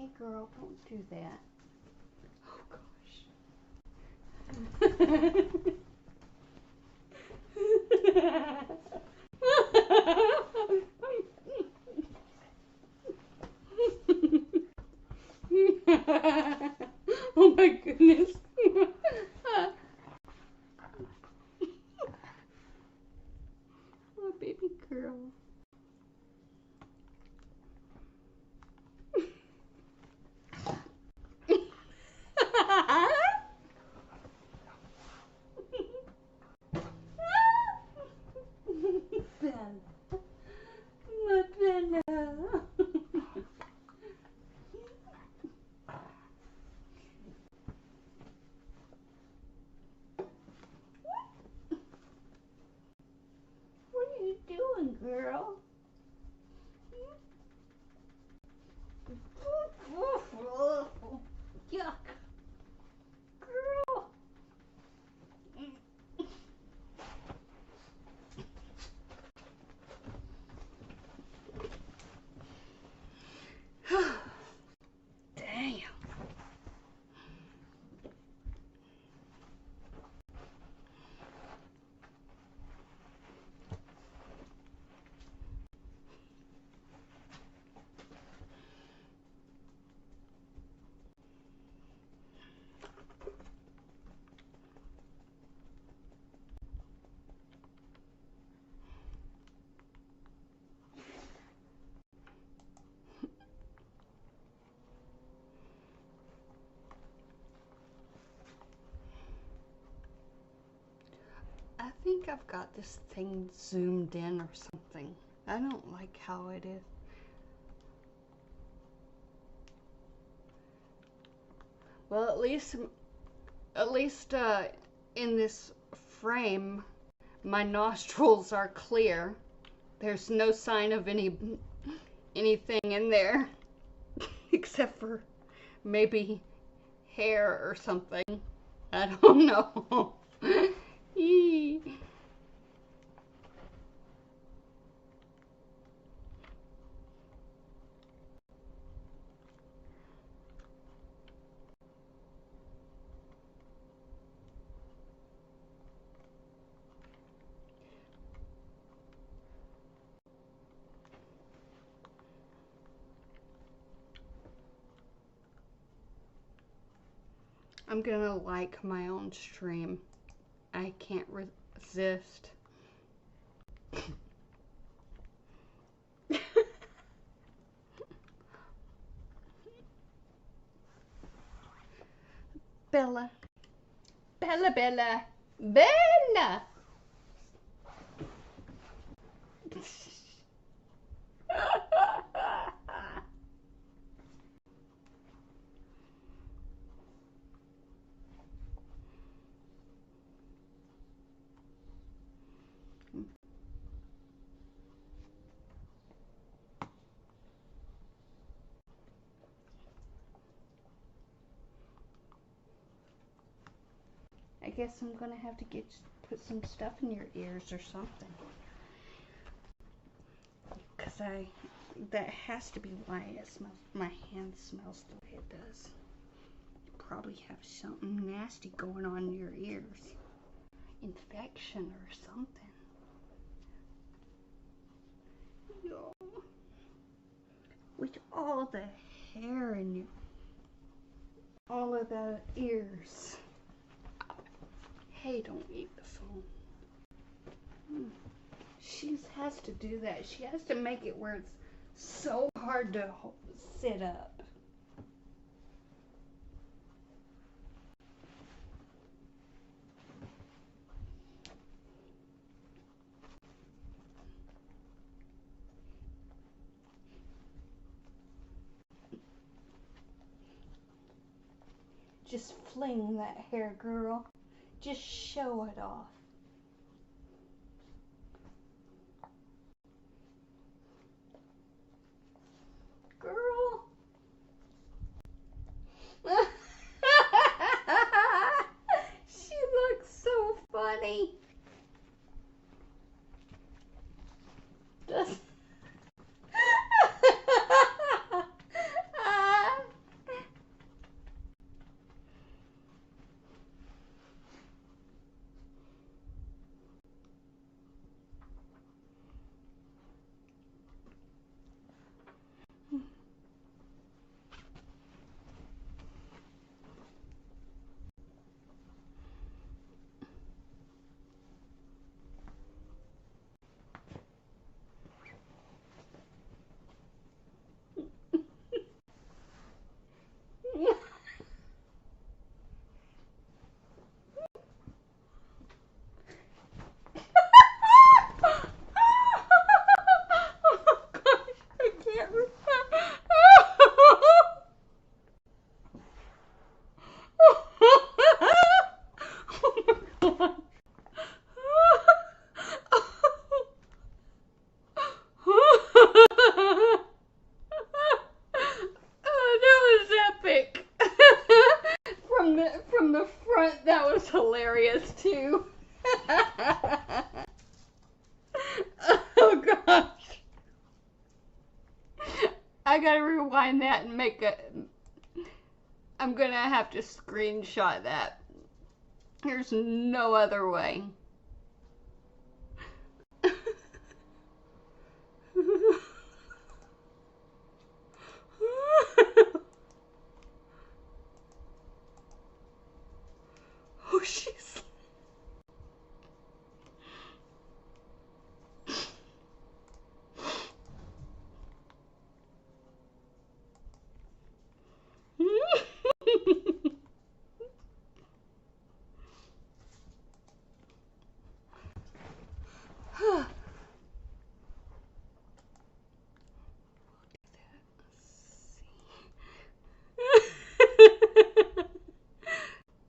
Hey girl, don't do that. Oh gosh. Oh my goodness. Oh, baby girl. Bella. Bella. What are you doing, girl? Yuck. Girl. Damn. I think I've got this thing zoomed in or something. I don't like how it is. Well, at least in this frame, my nostrils are clear. There's no sign of anything in there, except for maybe hair or something. I don't know. I'm gonna like my own stream. I can't resist. Bella. Bella, Bella. Bella! I guess I'm gonna have to put some stuff in your ears or something. Cause that has to be why it smells. My hand smells the way it does. You probably have something nasty going on in your ears, infection or something. Yo. With all the hair in you, all of the ears. Hey, don't eat the phone. She has to do that. She has to make it where it's so hard to sit up. Just fling that hair, girl. Just show it off. Girl. She looks so funny. Just is too. Oh gosh. I gotta rewind that and make a. I'm gonna have to screenshot that. There's no other way. Oh, she's.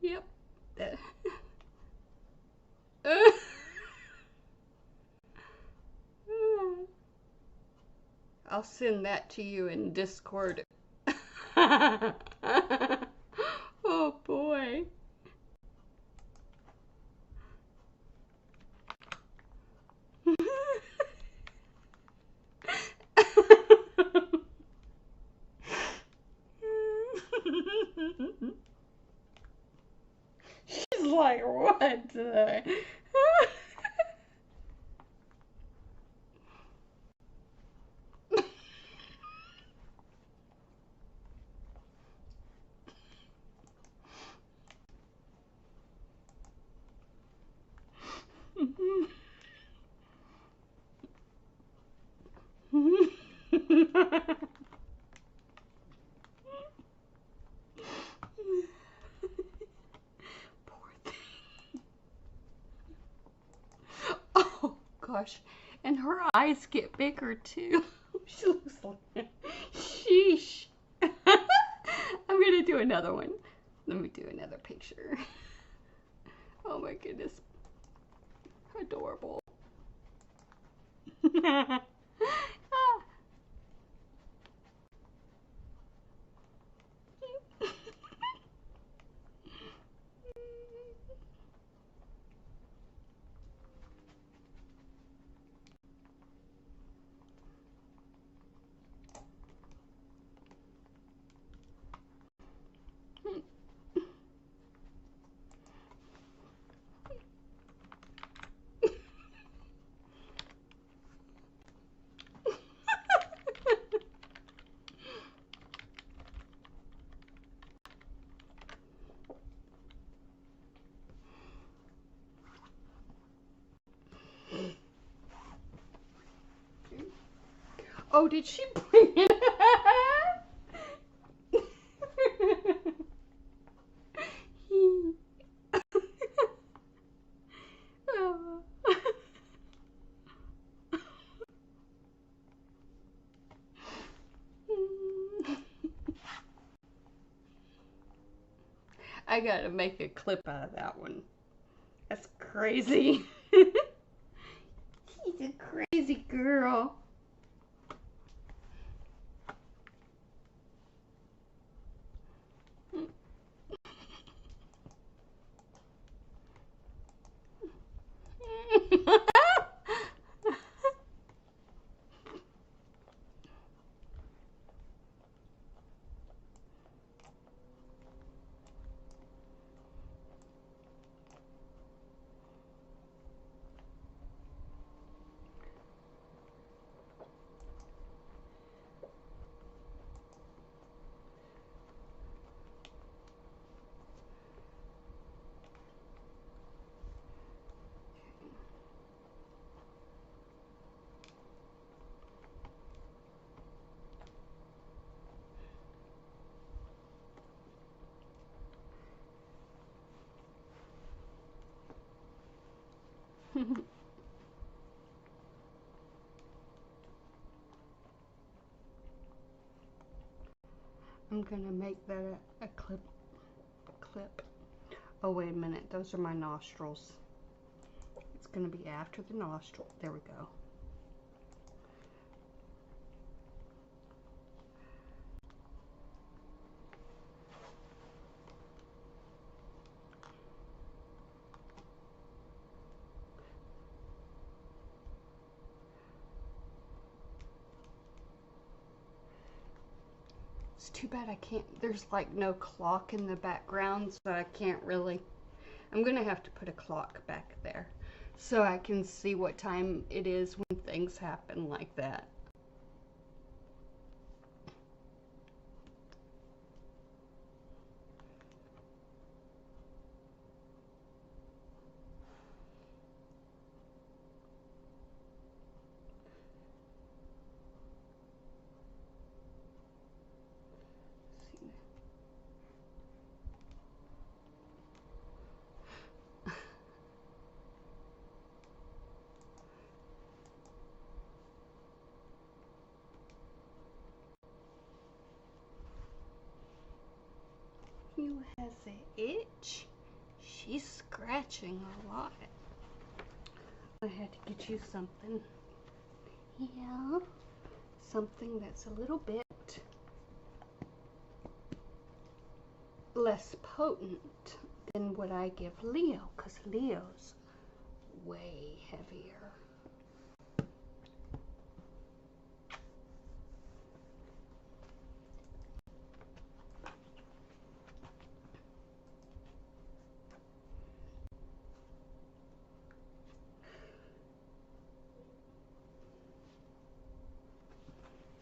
Yep. I'll send that to you in Discord. Oh boy. She's like, what? Poor thing. Oh gosh, and her eyes get bigger too. She looks like, sheesh. I'm gonna do another one. Let me do another picture. Oh my goodness. Adorable. Oh, did she bring it? Oh. I gotta make a clip out of that one. That's crazy. She's a crazy girl. I'm gonna make that a clip. Oh, wait a minute. Those are my nostrils. It's gonna be after the nostril. There we go. It's too bad I can't, there's like no clock in the background, so I can't really, I'm gonna have to put a clock back there so I can see what time it is when things happen like that. You has an itch. She's scratching a lot. I had to get you something. Yeah. Something that's a little bit less potent than what I give Leo, because Leo's way heavier.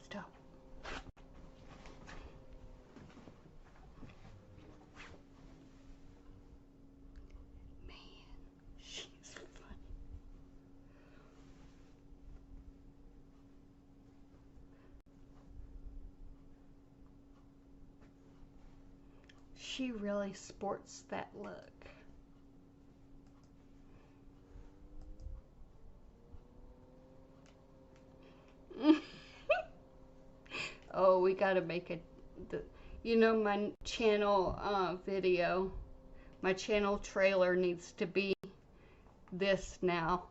Stop. Man, she's funny. She really sports that look. Oh, we gotta make you know, my channel video, my channel trailer needs to be this now.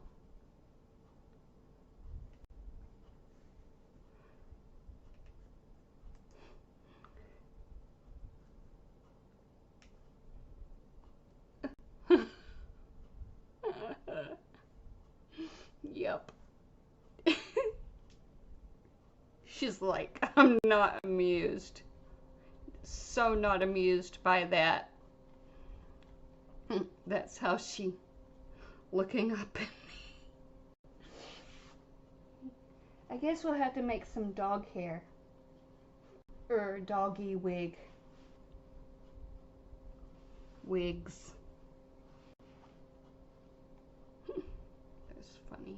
Yep. She's like, I'm not amused. So not amused by that. That's how she looking up at me. I guess we'll have to make some dog hair. Or doggy wigs. That's funny.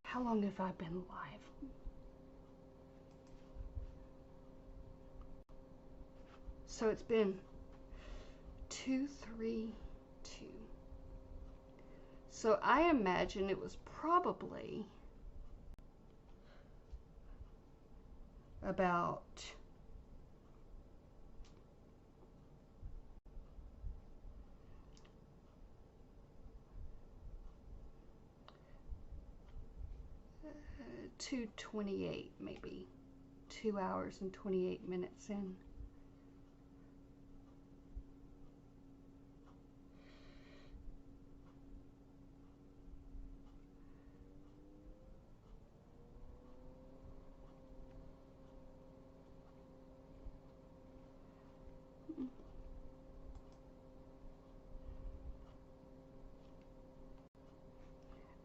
How long have I been live? So it's been 2, 3, 2. So I imagine it was probably about uh, 2:28, maybe 2 hours and 28 minutes in.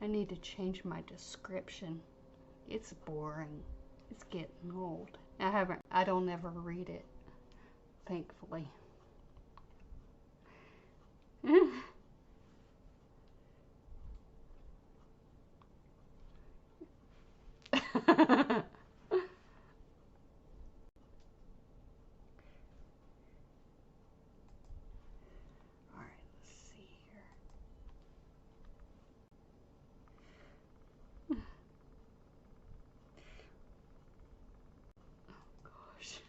I need to change my description. It's boring. It's getting old. I don't ever read it, thankfully. Alright, let's see here. Oh gosh.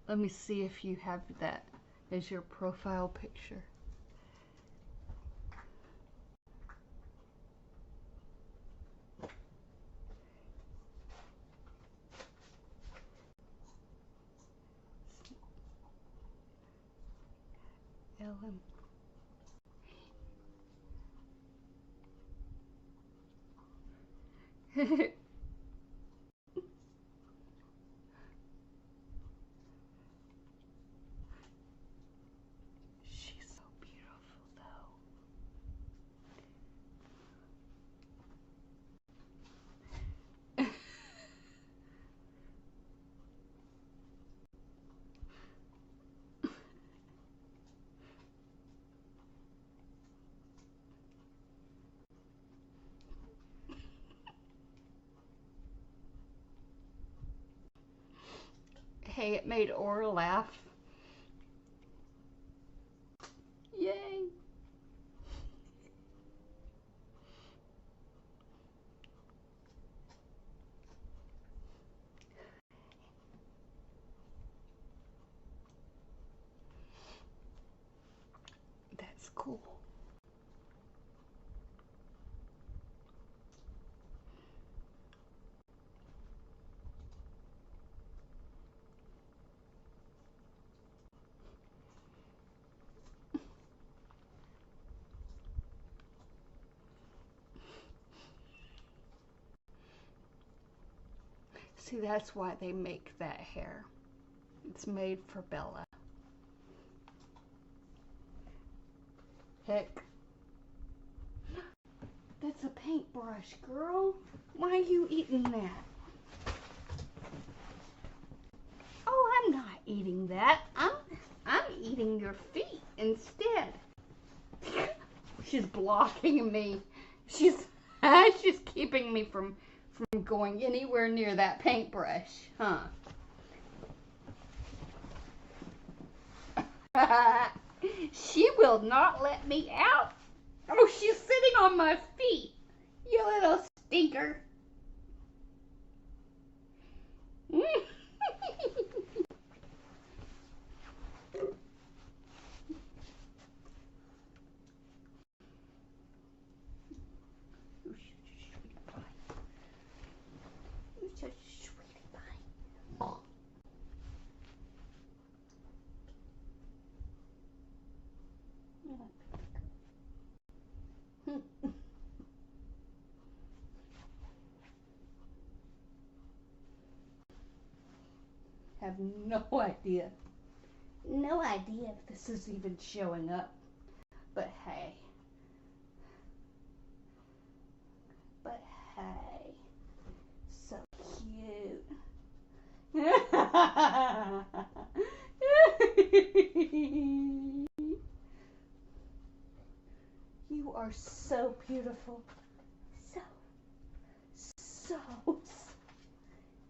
Let me see if you have that as your profile picture. Ellen. She's so beautiful, though. Hey, it made Aura laugh. Yay! That's cool. See, that's why they make that hair. It's made for Bella. Heck. That's a paintbrush, girl. Why are you eating that? Oh, I'm not eating that. I'm eating your feet instead. She's blocking me. She's keeping me from going anywhere near that paintbrush, huh? She will not let me out. Oh, she's sitting on my feet. You little stinker. Have no idea. No idea if this is even showing up. But hey. But hey. So cute. You are so beautiful.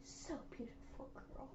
So beautiful, girl.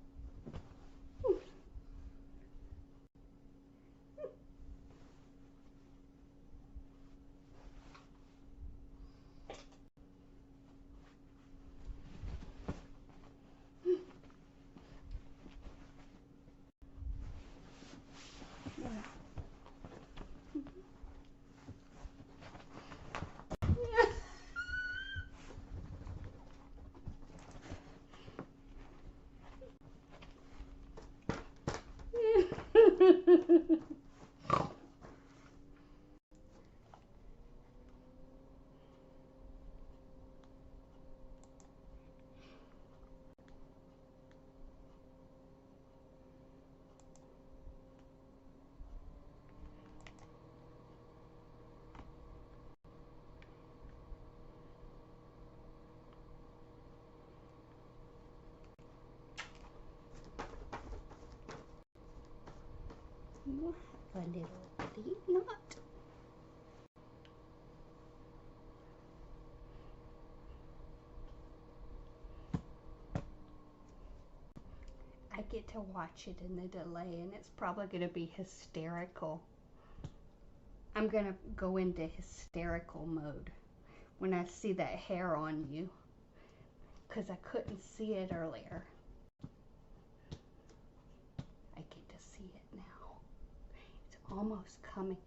You have a little leaf knot. I get to watch it in the delay, and it's probably going to be hysterical. I'm going to go into hysterical mode when I see that hair on you, because I couldn't see it earlier. I get to see it now. It's almost coming up.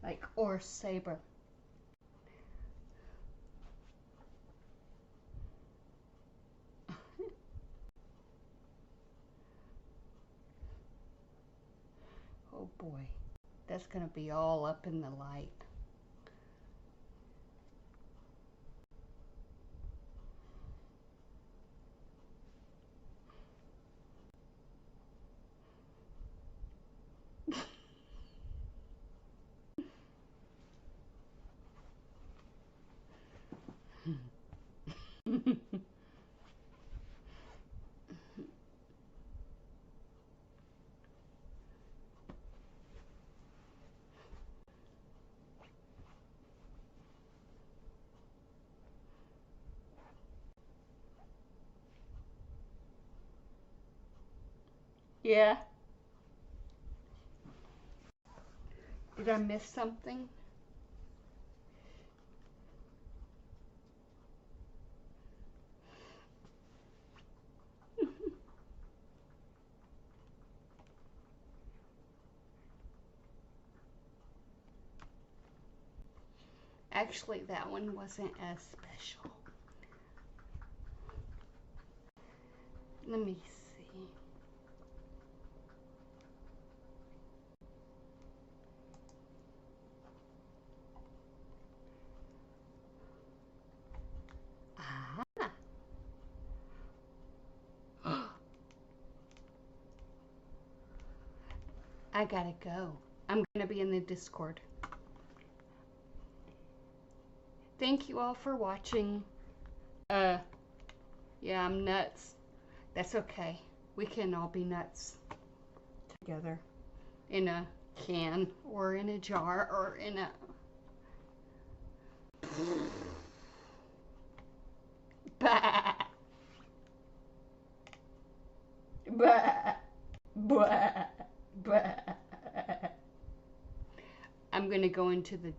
like, or saber. Oh boy, that's gonna be all up in the light. Yeah. Did I miss something? Actually, that one wasn't as special. Let me see. Ah. I gotta go. I'm gonna be in the Discord. Thank you all for watching. Yeah, I'm nuts. That's okay. We can all be nuts together in a can or in a jar or in a... Bah! Bah! Bah! Bah! I'm gonna go into the